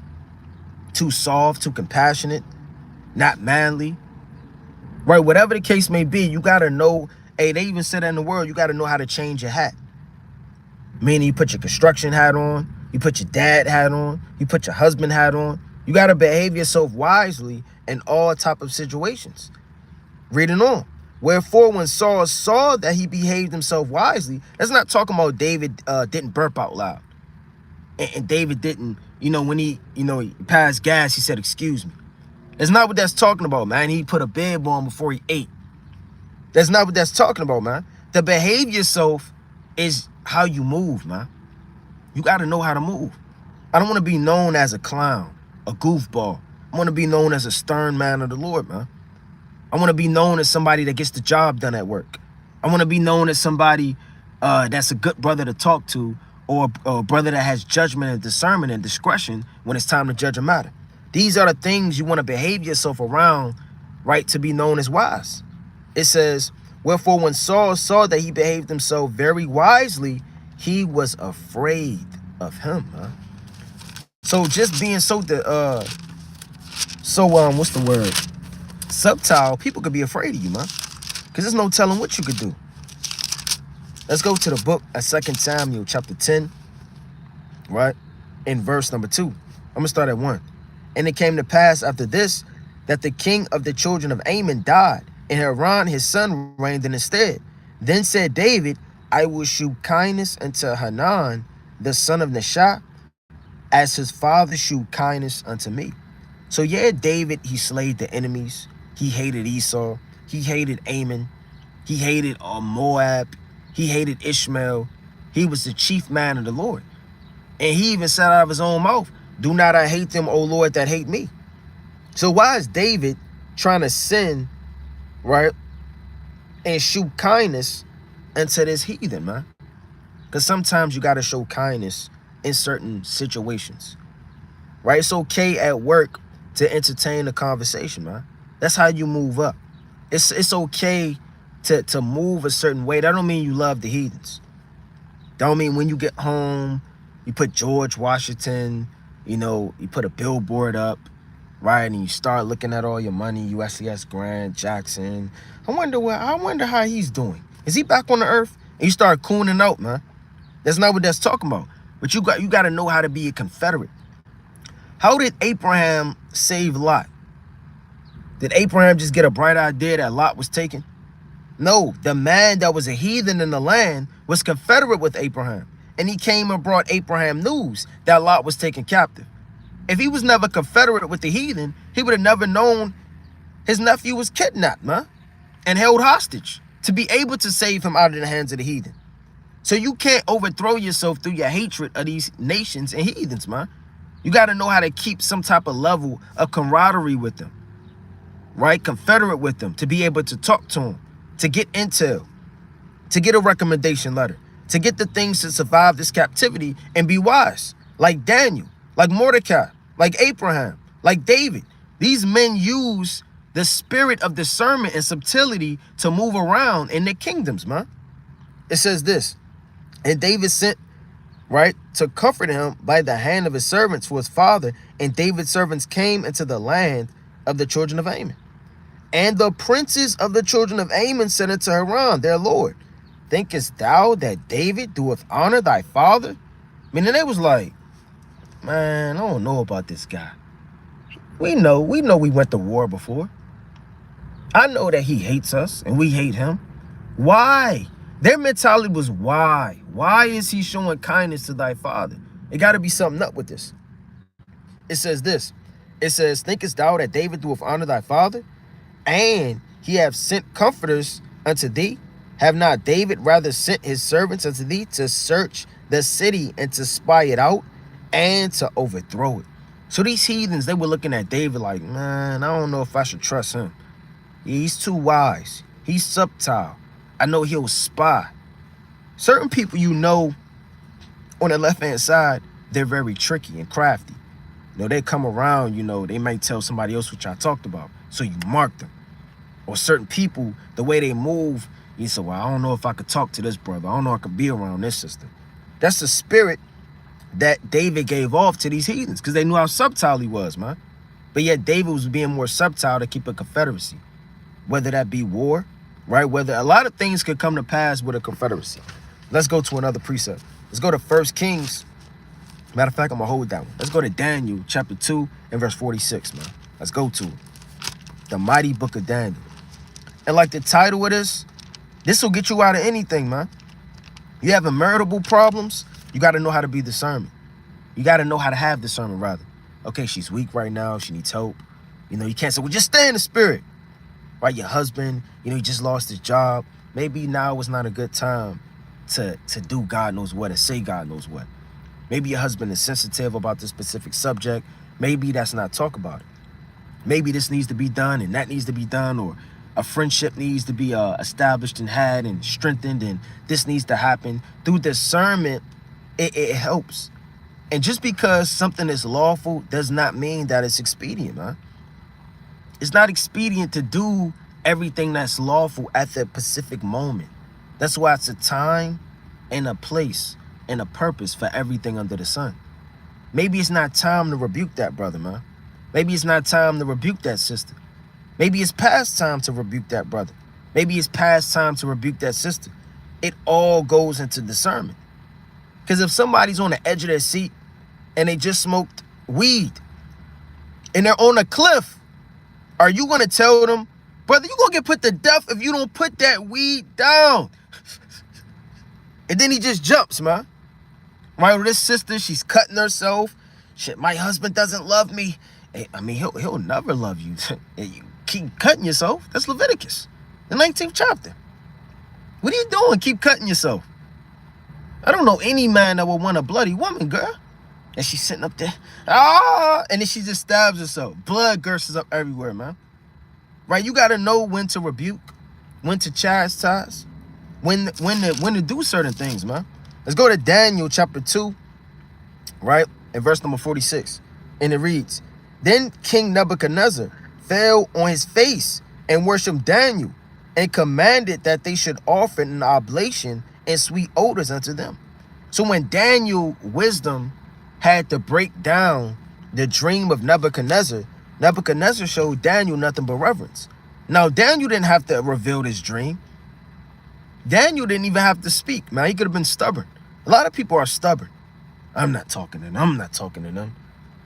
too soft, too compassionate, not manly, right? Whatever the case may be, you got to know, hey, they even said that in the world, you got to know how to change your hat. Meaning you put your construction hat on, you put your dad hat on, you put your husband hat on. You got to behave yourself wisely in all type of situations. Reading on. Wherefore, when Saul saw that he behaved himself wisely, that's not talking about David didn't burp out loud. And David didn't, when he passed gas, he said, excuse me. It's not what that's talking about, man. He put a bib on before he ate. That's not what that's talking about, man. The behave yourself is how you move, man. You got to know how to move. I don't want to be known as a clown, a goofball. I want to be known as a stern man of the Lord, man. I want to be known as somebody that gets the job done at work. I want to be known as somebody that's a good brother to talk to, or a brother that has judgment and discernment and discretion when it's time to judge a matter. These are the things you want to behave yourself around, right, to be known as wise. It says, wherefore when Saul saw that he behaved himself very wisely, he was afraid of him, huh? So just being what's the word? Subtle, people could be afraid of you, man. Because there's no telling what you could do. Let's go to the book of 2 Samuel chapter 10, right? In verse number 2. I'm going to start at 1. And it came to pass after this, that the king of the children of Ammon died, and Haran his son reigned in his stead. Then said David, I will shew kindness unto Hanan, the son of Nashah, as his father shewed kindness unto me. So yeah, David, he slayed the enemies. He hated Esau. He hated Ammon. He hated Moab. He hated Ishmael. He was the chief man of the Lord. And he even said out of his own mouth, do not I hate them, O Lord, that hate me. So why is David trying to sin, right, and show kindness unto this heathen, man? Because sometimes you got to show kindness in certain situations, right? It's okay at work to entertain the conversation, man. That's how you move up. It's okay to move a certain way. That don't mean you love the heathens. That don't mean when you get home, you put George Washington, you put a billboard up, right? And you start looking at all your money, USCS Grant, Jackson. I wonder how he's doing. Is he back on the earth? And you start cooning out, man. That's not what that's talking about. But you got to know how to be a Confederate. How did Abraham save Lot? Did Abraham just get a bright idea that Lot was taken? No, the man that was a heathen in the land was Confederate with Abraham. And he came and brought Abraham news that Lot was taken captive. If he was never Confederate with the heathen, he would have never known his nephew was kidnapped, man, and held hostage to be able to save him out of the hands of the heathen. So you can't overthrow yourself through your hatred of these nations and heathens, man. You got to know how to keep some type of level of camaraderie with them, right? Confederate with them, to be able to talk to them, to get intel, to get a recommendation letter, to get the things to survive this captivity and be wise, like Daniel, like Mordecai, like Abraham, like David. These men use the spirit of discernment and subtility to move around in their kingdoms, man. It says this, and David sent, right, to comfort him by the hand of his servants for his father, and David's servants came into the land of the children of Ammon. And the princes of the children of Ammon said unto Haran, their lord, thinkest thou that David doeth honor thy father? Meaning they was like, man, I don't know about this guy. We know we went to war before. I know that he hates us and we hate him. Why? Their mentality was why? Why is he showing kindness to thy father? It got to be something up with this. It says this. It says, thinkest thou that David doeth honor thy father? And he have sent comforters unto thee? Have not David rather sent his servants unto thee to search the city and to spy it out and to overthrow it? So these heathens, they were looking at David like, man, I don't know if I should trust him. He's too wise. He's subtle. I know he'll spy. Certain people, on the left-hand side, they're very tricky and crafty. They come around, they might tell somebody else what y'all talked about. So you mark them. Or certain people, the way they move, you say, well, I don't know if I could talk to this brother. I don't know if I could be around this sister. That's the spirit that David gave off to these heathens because they knew how subtle he was, man. But yet David was being more subtle to keep a confederacy, whether that be war, right? Whether a lot of things could come to pass with a confederacy. Let's go to another precept. Let's go to 1 Kings. Matter of fact, I'm going to hold that one. Let's go to Daniel chapter 2 and verse 46, man. Let's go to it. The mighty book of Daniel. And like the title of this will get you out of anything, man. You having marital problems, you got to know how to be discernment. You got to know how to have discernment, rather. Okay, she's weak right now. She needs help. You know, you can't say, well, just stay in the spirit. Right? Your husband, you know, he just lost his job. Maybe now is not a good time to do God knows what and say God knows what. Maybe your husband is sensitive about this specific subject. Maybe that's not talk about it. Maybe this needs to be done and that needs to be done, or a friendship needs to be established and had and strengthened, and this needs to happen. Through discernment, it helps. And just because something is lawful does not mean that it's expedient, man. It's not expedient to do everything that's lawful at the specific moment. That's why it's a time and a place and a purpose for everything under the sun. Maybe it's not time to rebuke that brother, man. Maybe it's not time to rebuke that sister. Maybe it's past time to rebuke that brother. Maybe it's past time to rebuke that sister. It all goes into discernment. Because if somebody's on the edge of their seat and they just smoked weed and they're on a cliff, are you going to tell them, brother, you're going to get put to death if you don't put that weed down? And then he just jumps, man. Right, with this sister, she's cutting herself. Shit, my husband doesn't love me. I mean, he'll never love you. You keep cutting yourself. That's Leviticus, the 19th chapter. What are you doing? Keep cutting yourself. I don't know any man that would want a bloody woman, girl. And she's sitting up there. And then she just stabs herself. Blood gurses up everywhere, man. Right? You got to know when to rebuke, when to chastise, when to do certain things, man. Let's go to Daniel chapter 2, right? And verse number 46. And it reads, Then King Nebuchadnezzar fell on his face and worshipped Daniel, and commanded that they should offer an oblation and sweet odors unto them. So when Daniel wisdom had to break down the dream of Nebuchadnezzar, Nebuchadnezzar showed Daniel nothing but reverence. Now, Daniel didn't have to reveal this dream. Daniel didn't even have to speak, man. He could have been stubborn. A lot of people are stubborn. I'm not talking to them. I'm not talking to them.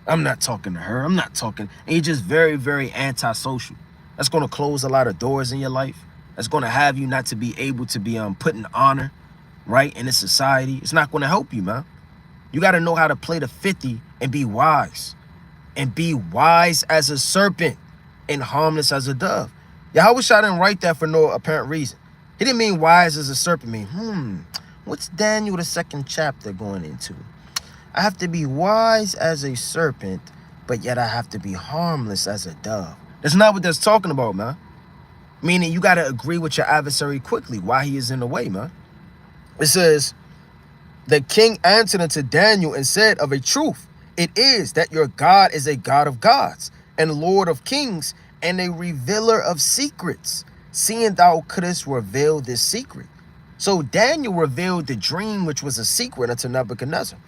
I'm not talking to her. I'm not talking. And you're just very, very antisocial. That's going to close a lot of doors in your life. That's going to have you not to be able to be put in honor, right, in this society. It's not going to help you, man. You got to know how to play the 50 and be wise. And be wise as a serpent and harmless as a dove. Yahweh Shah didn't write that for no apparent reason. He didn't mean wise as a serpent. Mean, what's Daniel the 2nd chapter going into? I have to be wise as a serpent, but yet I have to be harmless as a dove. That's not what that's talking about, man. Meaning you got to agree with your adversary quickly while he is in the way, man. It says, the king answered unto Daniel and said, of a truth, it is that your God is a God of gods and Lord of kings and a revealer of secrets, seeing thou couldst reveal this secret. So Daniel revealed the dream, which was a secret unto Nebuchadnezzar.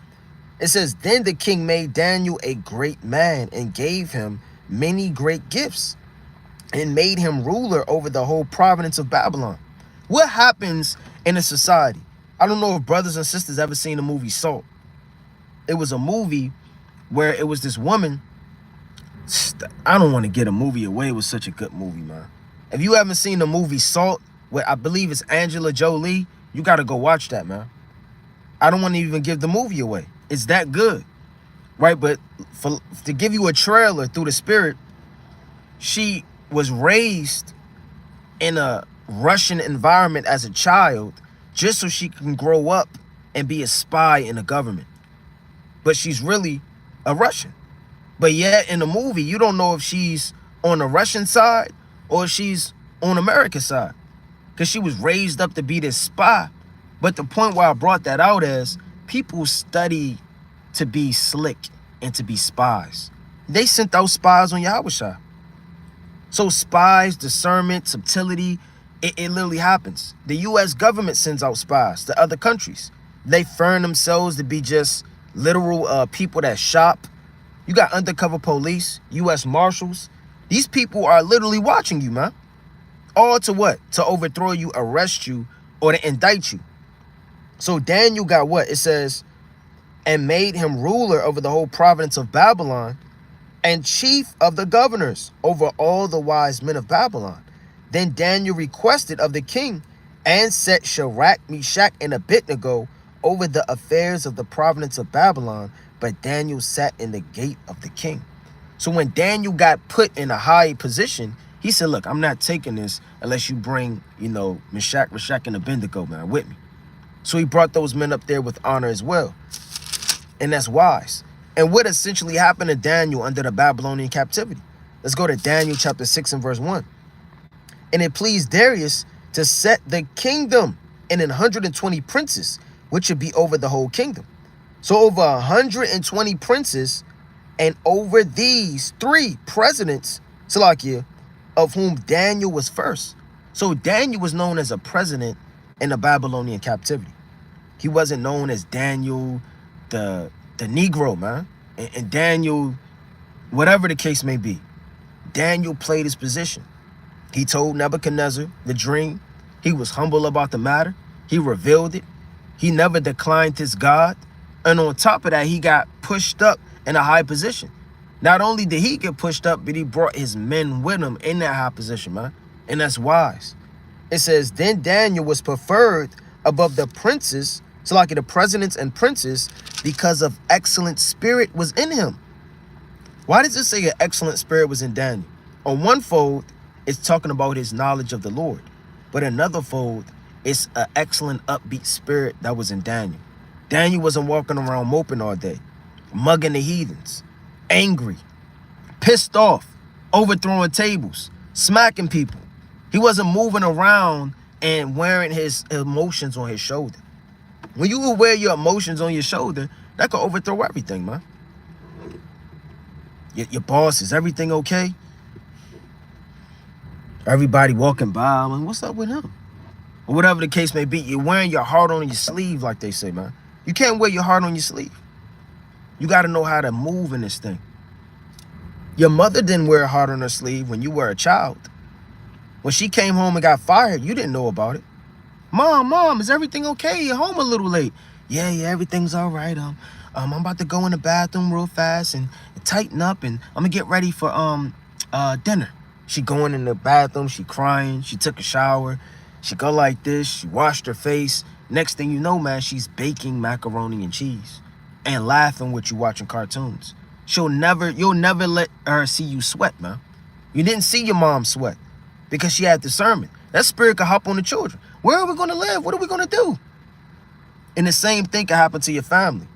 It says, then the king made Daniel a great man and gave him many great gifts and made him ruler over the whole province of Babylon. What happens in a society? I don't know if brothers and sisters ever seen the movie Saul. It was a movie where it was this woman. I don't want to get a movie away. It was such a good movie, man. If you haven't seen the movie Salt, where I believe it's Angela Jolie, you got to go watch that, man. I don't want to even give the movie away. It's that good, right? But to give you a trailer through the spirit, she was raised in a Russian environment as a child just so she can grow up and be a spy in the government. But she's really a Russian. But yet in the movie, you don't know if she's on the Russian side or if she's on America's side, because she was raised up to be this spy. But the point where I brought that out is people study to be slick and to be spies. They sent out spies on Yahweh Shah. So spies, discernment, subtility, it literally happens. The U.S. government sends out spies to other countries. They furn themselves to be just literal people that shop. You got undercover police, U.S. Marshals. These people are literally watching you, man. All to what? To overthrow you, arrest you, or to indict you. So Daniel got what? It says, and made him ruler over the whole province of Babylon and chief of the governors over all the wise men of Babylon. Then Daniel requested of the king and set Shadrach, Meshach, and Abednego over the affairs of the province of Babylon, but Daniel sat in the gate of the king. So when Daniel got put in a high position, he said, look, I'm not taking this unless you bring, Meshach, Rashach, and Abednego, man, with me. So he brought those men up there with honor as well. And that's wise. And what essentially happened to Daniel under the Babylonian captivity? Let's go to Daniel chapter 6 and verse 1. And it pleased Darius to set the kingdom in 120 princes, which should be over the whole kingdom. So over 120 princes, and over these 3 presidents, Salakia, of whom Daniel was first. So Daniel was known as a president in the Babylonian captivity. He wasn't known as Daniel, the Negro, man. And Daniel, whatever the case may be, Daniel played his position. He told Nebuchadnezzar the dream. He was humble about the matter. He revealed it. He never declined his God. And on top of that, he got pushed up in a high position. Not only did he get pushed up, but he brought his men with him in that high position, man. And that's wise. It says, then Daniel was preferred above the princes, so like the presidents and princes, because of excellent spirit was in him. Why does it say an excellent spirit was in Daniel? On one fold, it's talking about his knowledge of the Lord. But another fold, it's an excellent upbeat spirit that was in Daniel. Daniel wasn't walking around moping all day, mugging the heathens, angry, pissed off, overthrowing tables, smacking people. He wasn't moving around and wearing his emotions on his shoulder. When you wear your emotions on your shoulder, that could overthrow everything, man. Your boss, is everything okay? Everybody walking by, man, what's up with him? Or whatever the case may be, you're wearing your heart on your sleeve, like they say, man. You can't wear your heart on your sleeve. You got to know how to move in this thing. Your mother didn't wear a heart on her sleeve when you were a child. When she came home and got fired, you didn't know about it. Mom, is everything okay? You're home a little late. Yeah, everything's all right. I'm about to go in the bathroom real fast and tighten up, and I'm gonna get ready for dinner. She going in the bathroom, she crying, she took a shower, she go like this, she washed her face. Next thing you know, man, she's baking macaroni and cheese and laughing with you watching cartoons. You'll never let her see you sweat, man. You didn't see your mom sweat because she had discernment. That spirit could hop on the children. Where are we going to live? What are we going to do? And the same thing can happen to your family,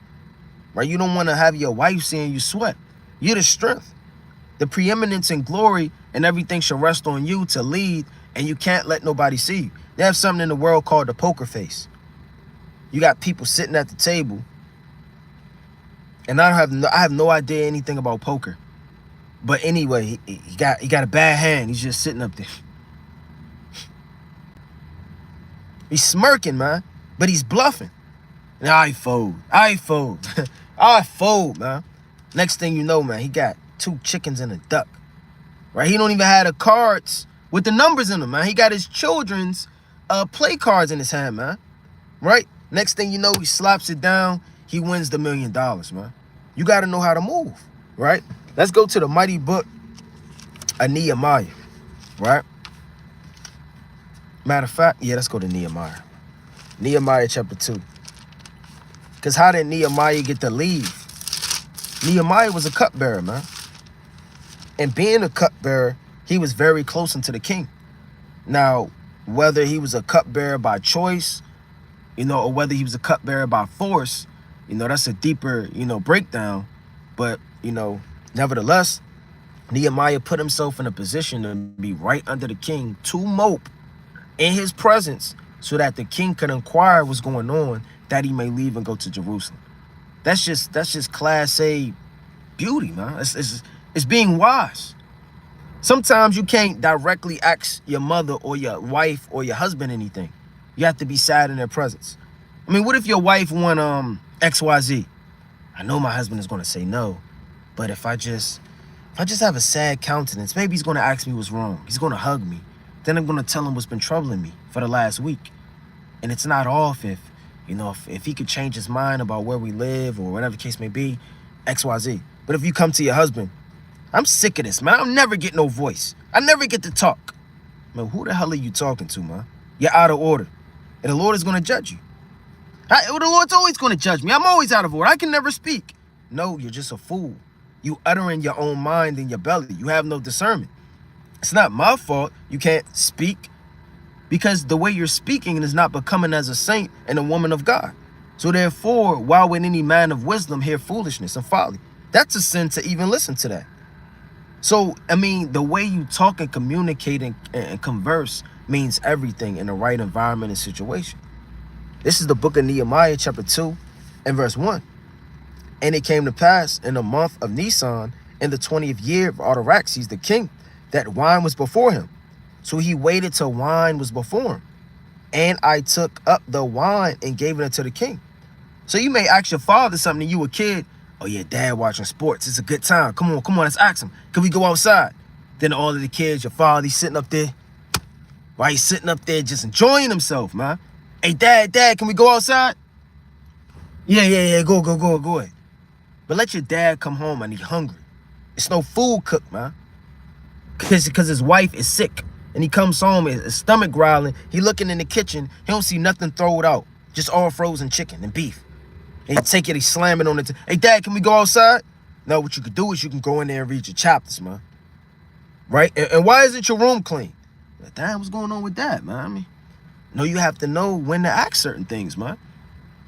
right? You don't want to have your wife seeing you sweat. You're the strength. The preeminence and glory and everything should rest on you to lead, and you can't let nobody see you. They have something in the world called the poker face. You got people sitting at the table, and I have no idea anything about poker. But anyway, he got a bad hand. He's just sitting up there. He's smirking, man, but he's bluffing. And I fold, I fold, man. Next thing you know, man, he got 2 chickens and a duck, right? He don't even have the cards with the numbers in them, man. He got his children's play cards in his hand, man, right? Next thing you know, he slaps it down. He wins the $1 million, man. You got to know how to move, right? Let's go to the mighty book of Nehemiah, right? Matter of fact, yeah, let's go to Nehemiah. Nehemiah chapter 2. Because how did Nehemiah get to leave? Nehemiah was a cupbearer, man. And being a cupbearer, he was very close into the king. Now, whether he was a cupbearer by choice, or whether he was a cupbearer by force, that's a deeper, breakdown. But, nevertheless, Nehemiah put himself in a position to be right under the king to mope in his presence so that the king could inquire what's going on, that he may leave and go to Jerusalem. That's just class A beauty, man. It's being wise. Sometimes you can't directly ask your mother or your wife or your husband anything. You have to be sad in their presence. I mean, what if your wife want XYZ? I know my husband is going to say no, but if I just have a sad countenance, maybe he's going to ask me what's wrong. He's going to hug me. Then I'm going to tell him what's been troubling me for the last week. And it's not off if he could change his mind about where we live or whatever the case may be, XYZ. But if you come to your husband, I'm sick of this, man. I'll never get no voice. I never get to talk. Man, who the hell are you talking to, man? You're out of order. And the Lord is going to judge you. The Lord's always going to judge me. I'm always out of order. I can never speak. No, you're just a fool. You uttering your own mind in your belly. You have no discernment. It's not my fault you can't speak, because the way you're speaking is not becoming as a saint and a woman of God. So therefore, why would any man of wisdom hear foolishness and folly? That's a sin to even listen to that. So, I mean, the way you talk and communicate and converse means everything in the right environment and situation. This is the book of Nehemiah, chapter 2 and verse 1. And it came to pass in the month of Nisan, in the 20th year of Artaxerxes the king, that wine was before him. So he waited till wine was before him. And I took up the wine and gave it unto the king. So you may ask your father something, you a kid. Oh yeah, dad watching sports. It's a good time. Come on, let's ask him. Can we go outside? Then all of the kids, your father, he's sitting up there. Why he's sitting up there just enjoying himself, man. Hey, dad, can we go outside? Yeah, go ahead. But let your dad come home and he's hungry. It's no food cooked, man. Because his wife is sick. And he comes home, his stomach growling. He looking in the kitchen. He don't see nothing thrown out. Just all frozen chicken and beef. And he take it, he slam it on it. Hey, dad, can we go outside? No, what you could do is you can go in there and read your chapters, man. Right? And why isn't your room clean? Like, damn, what's going on with that, man? I mean, no, you have to know when to ask certain things, man.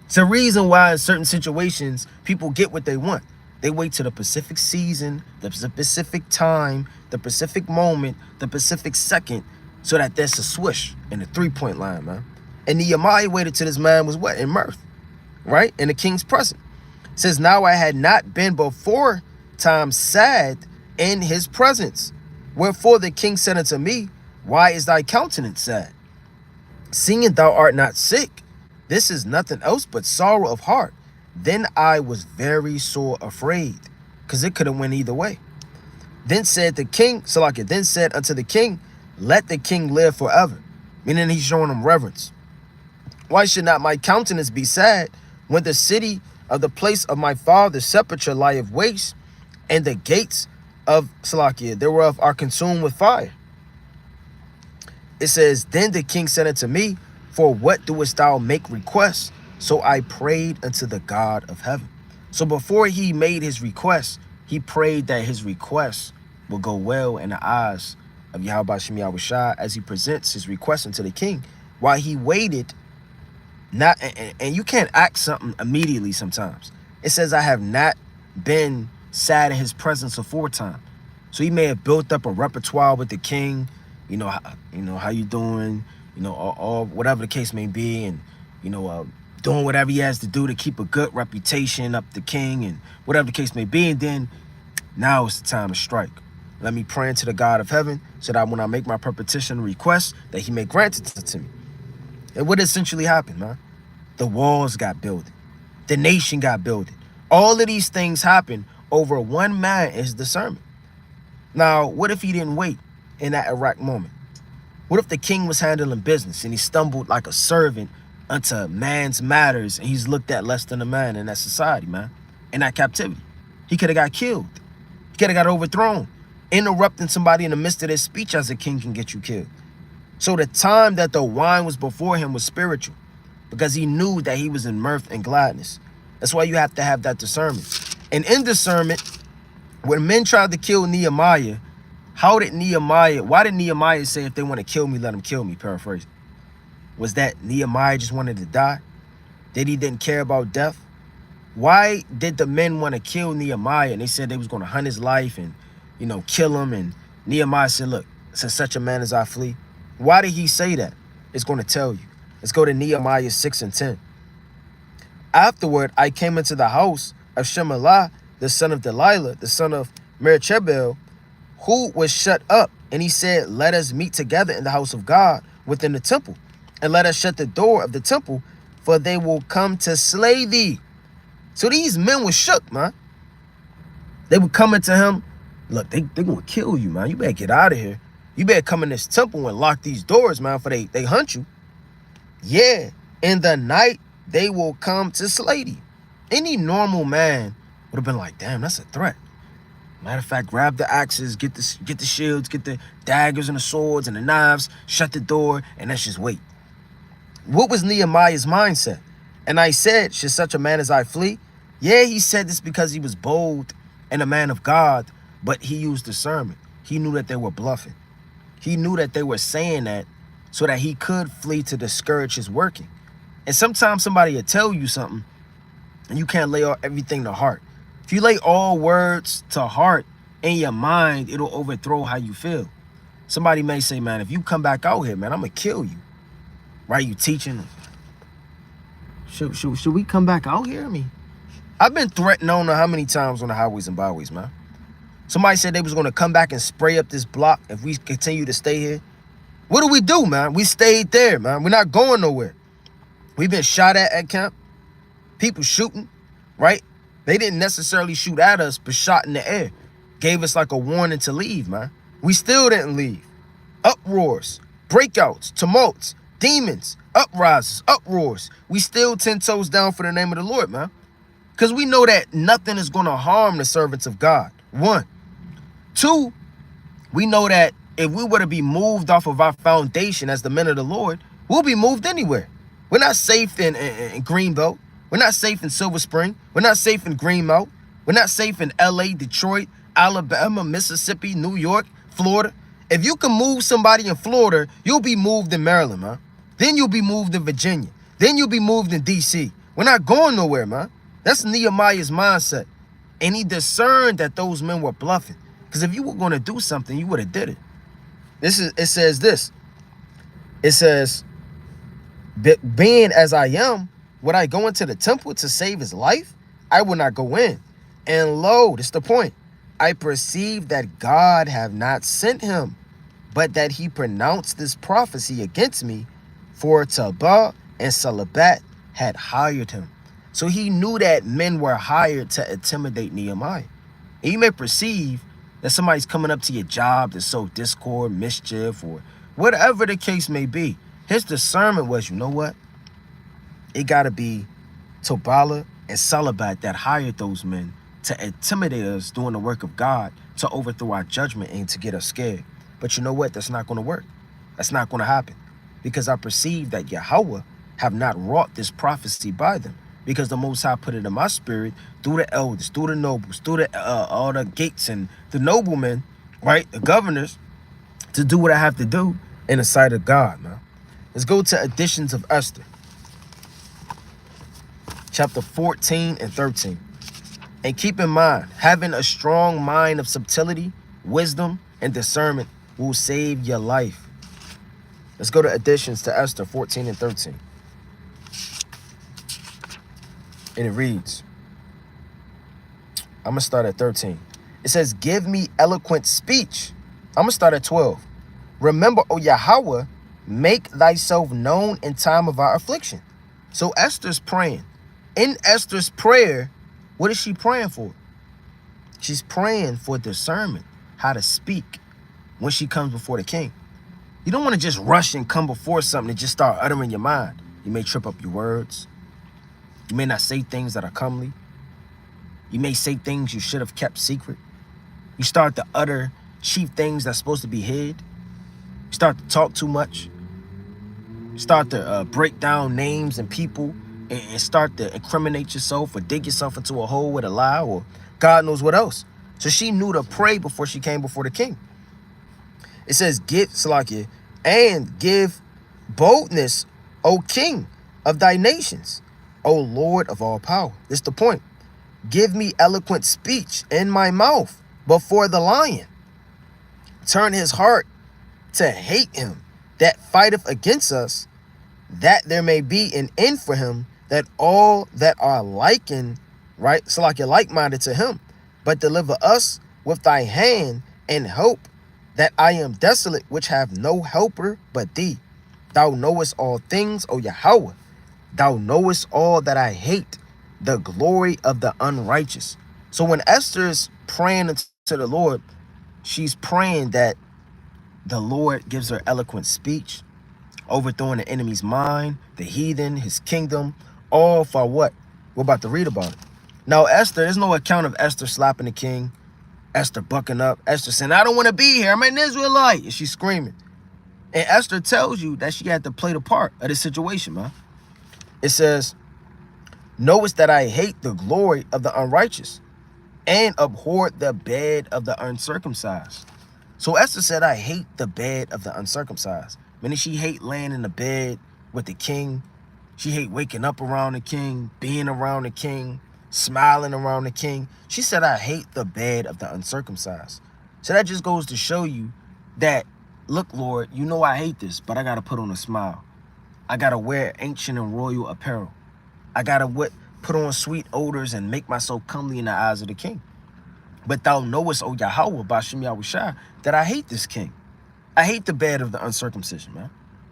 It's a reason why in certain situations, people get what they want. They wait till the specific season, the specific time, the specific moment, the specific second, so that there's a swish in the three-point line, man. And Nehemiah waited till this man was what? In mirth, right? In the king's presence. It says, now I had not been before time sad in his presence. Wherefore the king said unto me, why is thy countenance sad? Seeing thou art not sick, this is nothing else but sorrow of heart. Then I was very sore afraid, because it could have went either way. Then said the king, Salakia, then said unto the king, let the king live forever. Meaning he's showing him reverence. Why should not my countenance be sad when the city of the place of my father's sepulchre lieth waste, and the gates of Salakia thereof are consumed with fire? It says, then the king said unto me, for what doest thou make request? So I prayed unto the God of heaven. So before he made his request, he prayed that his request will go well in the eyes of Yahweh Shem Yahushua as he presents his request unto the king. While he waited, not and you can't act something immediately sometimes. It says, I have not been sad in his presence aforetime. So he may have built up a repertoire with the king, how you doing, or whatever the case may be, and doing whatever he has to do to keep a good reputation up the king and whatever the case may be. And then now it's the time to strike. Let me pray into the God of heaven so that when I make my petition request, that he may grant it to me. And what essentially happened, man? The walls got built. The nation got built. All of these things happened over one man and his discernment. Now, what if he didn't wait in that Iraq moment? What if the king was handling business and he stumbled like a servant unto man's matters, and he's looked at less than a man in that society, man, in that captivity? He could have got killed. He could have got overthrown. Interrupting somebody in the midst of their speech as a king can get you killed. So the time that the wine was before him was spiritual, because he knew that he was in mirth and gladness. That's why you have to have that discernment. And in discernment, when men tried to kill Nehemiah, why did Nehemiah say, if they want to kill me, let them kill me? Paraphrase. Was that Nehemiah just wanted to die? That he didn't care about death? Why did the men want to kill Nehemiah? And they said they was going to hunt his life and, kill him. And Nehemiah said, look, since such a man as I flee. Why did he say that? It's going to tell you. Let's go to Nehemiah 6 and 10. Afterward, I came into the house of Shemelah, the son of Delilah, the son of Merchebel, who was shut up. And he said, let us meet together in the house of God within the temple, and let us shut the door of the temple, for they will come to slay thee. So these men were shook, man. They were coming to him. Look, they're going to kill you, man. You better get out of here. You better come in this temple and lock these doors, man, for they hunt you. Yeah, in the night, they will come to slay thee. Any normal man would have been like, damn, that's a threat. Matter of fact, grab the axes, get the shields, get the daggers and the swords and the knives, shut the door, and let's just wait. What was Nehemiah's mindset? And I said, should such a man as I flee? Yeah, he said this because he was bold and a man of God, but he used discernment. He knew that they were bluffing. He knew that they were saying that so that he could flee to discourage his working. And sometimes somebody will tell you something and you can't lay everything to heart. If you lay all words to heart in your mind, it'll overthrow how you feel. Somebody may say, man, if you come back out here, man, I'm going to kill you. Right? You teaching. Should we come back out here? I mean, I've been threatened, I don't know how many times on the highways and byways, man. Somebody said they was going to come back and spray up this block if we continue to stay here. What do, man? We stayed there, man. We're not going nowhere. We've been shot at camp. People shooting, right? They didn't necessarily shoot at us, but shot in the air. Gave us like a warning to leave, man. We still didn't leave. Uproars, breakouts, tumults, demons, uprises, uproars. We still 10 toes down for the name of the Lord, man. Because we know that nothing is going to harm the servants of God. 1. 2, we know that if we were to be moved off of our foundation as the men of the Lord, we'll be moved anywhere. We're not safe in Greenbelt. We're not safe in Silver Spring. We're not safe in Greenmount. We're not safe in LA, Detroit, Alabama, Mississippi, New York, Florida. If you can move somebody in Florida, you'll be moved in Maryland, man. Then you'll be moved in Virginia. Then you'll be moved in DC. We're not going nowhere, man. That's Nehemiah's mindset. And he discerned that those men were bluffing. Because if you were going to do something, you would have did it. It says this. It says, being as I am, would I go into the temple to save his life? I will not go in. And lo, this is the point. I perceive that God have not sent him, but that he pronounced this prophecy against me, for Tobiah and Salabat had hired him. So he knew that men were hired to intimidate Nehemiah. And you may perceive that somebody's coming up to your job to sow discord, mischief, or whatever the case may be. His discernment was, you know what? It got to be Tobiah and Salabat that hired those men to intimidate us doing the work of God, to overthrow our judgment and to get us scared. But you know what? That's not going to work. That's not going to happen. Because I perceive that Yahweh have not wrought this prophecy by them. Because the Most High put it in my spirit through the elders, through the nobles, through the all the gates and the noblemen, right? The governors, to do what I have to do in the sight of God, man. Let's go to editions of Esther. Chapter 14 and 13. And keep in mind, having a strong mind of subtility, wisdom, and discernment will save your life. Let's go to additions to Esther 14 and 13. And it reads, I'm going to start at 13. It says, give me eloquent speech. I'm going to start at 12. Remember, O Yahweh, make thyself known in time of our affliction. So Esther's praying. In Esther's prayer, what is she praying for? She's praying for discernment, how to speak when she comes before the king. You don't want to just rush and come before something and just start uttering your mind. You may trip up your words. You may not say things that are comely. You may say things you should have kept secret. You start to utter cheap things that's supposed to be hid. You start to talk too much. You start to break down names and people and start to incriminate yourself or dig yourself into a hole with a lie or God knows what else. So she knew to pray before she came before the king. It says, give, Salakia, and give boldness, O king of thy nations, O Lord of all power. This is the point. Give me eloquent speech in my mouth before the lion. Turn his heart to hate him that fighteth against us, that there may be an end for him, that all that are likened, right, so like you're like-minded to him, but deliver us with thy hand and hope that I am desolate, which have no helper but thee. Thou knowest all things, O Yahweh. Thou knowest all that I hate, the glory of the unrighteous. So when Esther is praying to the Lord, she's praying that the Lord gives her eloquent speech, overthrowing the enemy's mind, the heathen, his kingdom, all for what? We're about to read about it. Now, Esther, there's no account of Esther slapping the king, Esther bucking up, Esther saying, I don't want to be here, I'm an Israelite, and she's screaming. And Esther tells you that she had to play the part of this situation, man. It says, knowest that I hate the glory of the unrighteous, and abhorred the bed of the uncircumcised. So Esther said, I hate the bed of the uncircumcised. Meaning she hate laying in the bed with the king. She hate waking up around the king, being around the king, smiling around the king. She said, I hate the bed of the uncircumcised. So that just goes to show you that, look, Lord, you know I hate this, but I got to put on a smile. I got to wear ancient and royal apparel. I got to put on sweet odors and make myself comely in the eyes of the king. But thou knowest, O Yahweh, Bashem Yahushua, that I hate this king. I hate the bed of the uncircumcision, man.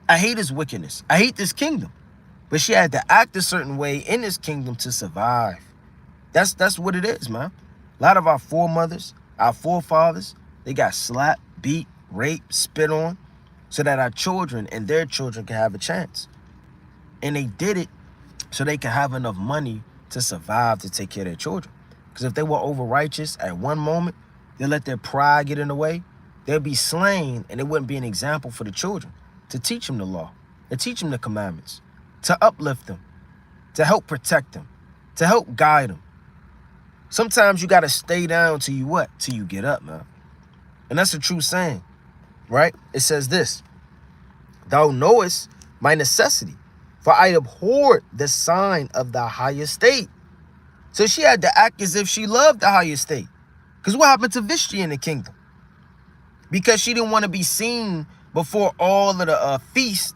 I hate his wickedness. I hate this kingdom. But she had to act a certain way in this kingdom to survive. That's what it is, man. A lot of our foremothers, our forefathers, they got slapped, beat, raped, spit on, so that our children and their children can have a chance. And they did it so they can have enough money to survive, to take care of their children. Because if they were over righteous at one moment, they let their pride get in the way, they'll be slain, and it wouldn't be an example for the children to teach them the law, to teach them the commandments, to uplift them, to help protect them, to help guide them. Sometimes you got to stay down till you what? Till you get up, man. And that's a true saying, right? It says this, thou knowest my necessity, for I abhorred the sign of the high estate. So she had to act as if she loved the high estate. Because what happened to Vishti in the kingdom? Because she didn't want to be seen before all of the feast,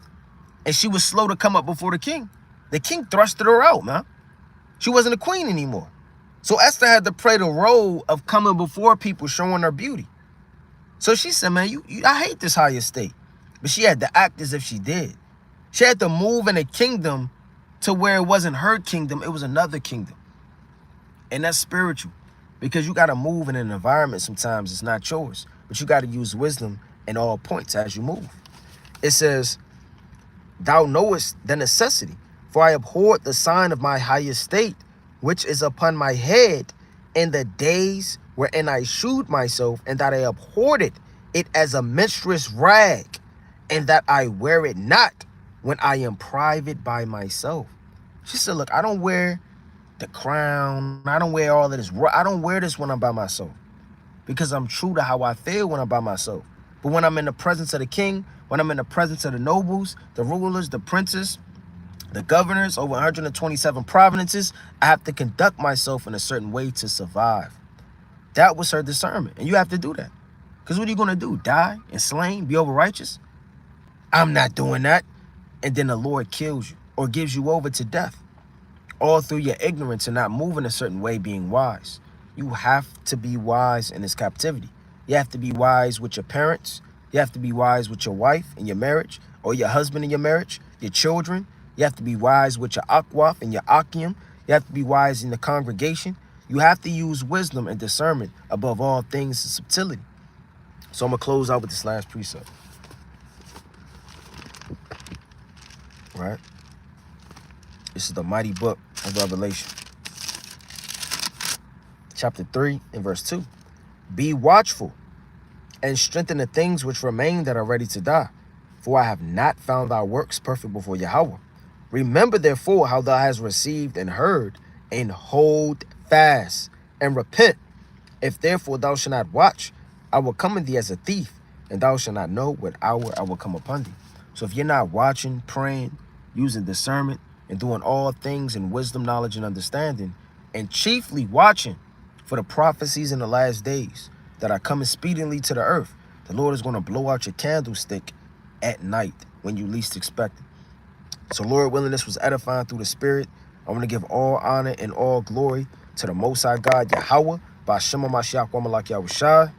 and she was slow to come up before the king thrusted her out, man. She wasn't a queen anymore. So Esther had to play the role of coming before people, showing her beauty. So she said, man, I hate this high estate. But she had to act as if she did. She had to move in a kingdom to where it wasn't her kingdom, it was another kingdom. And that's spiritual, because you got to move in an environment sometimes it's not yours, but you got to use wisdom in all points as you move. It says, thou knowest the necessity, for I abhorred the sign of my high estate, which is upon my head in the days wherein I shewed myself, and that I abhorred it as a menstruous rag, and that I wear it not when I am private by myself. She said, look, I don't wear the crown. I don't wear all of this. I don't wear this when I'm by myself, because I'm true to how I feel when I'm by myself. But when I'm in the presence of the king, when I'm in the presence of the nobles, the rulers, the princes, the governors, over 127 provinces, I have to conduct myself in a certain way to survive. That was her discernment. And you have to do that. Because what are you going to do? Die and slain? Be over righteous? I'm not doing that. And then the Lord kills you or gives you over to death, all through your ignorance and not moving a certain way, being wise. You have to be wise in this captivity. You have to be wise with your parents. You have to be wise with your wife in your marriage, or your husband in your marriage, your children. You have to be wise with your akwaf and your akim. You have to be wise in the congregation. You have to use wisdom and discernment above all things and subtility. So I'm going to close out with this last precept. Right? This is the mighty book of Revelation. Chapter 3 and verse 2. Be watchful and strengthen the things which remain that are ready to die, for I have not found thy works perfect before Yahweh. Remember therefore how thou hast received and heard, and hold fast and repent. If therefore thou shalt not watch, I will come in thee as a thief, and thou shalt not know what hour I will come upon thee. So if you're not watching, praying, using discernment, and doing all things in wisdom, knowledge, and understanding, and chiefly watching for the prophecies in the last days that are coming speedily to the earth, the Lord is going to blow out your candlestick at night when you least expect it. So Lord willing, this was edifying through the Spirit. I want to give all honor and all glory to the Most High God, Yahweh, Bashem Mashiach Wamalak Yahushua.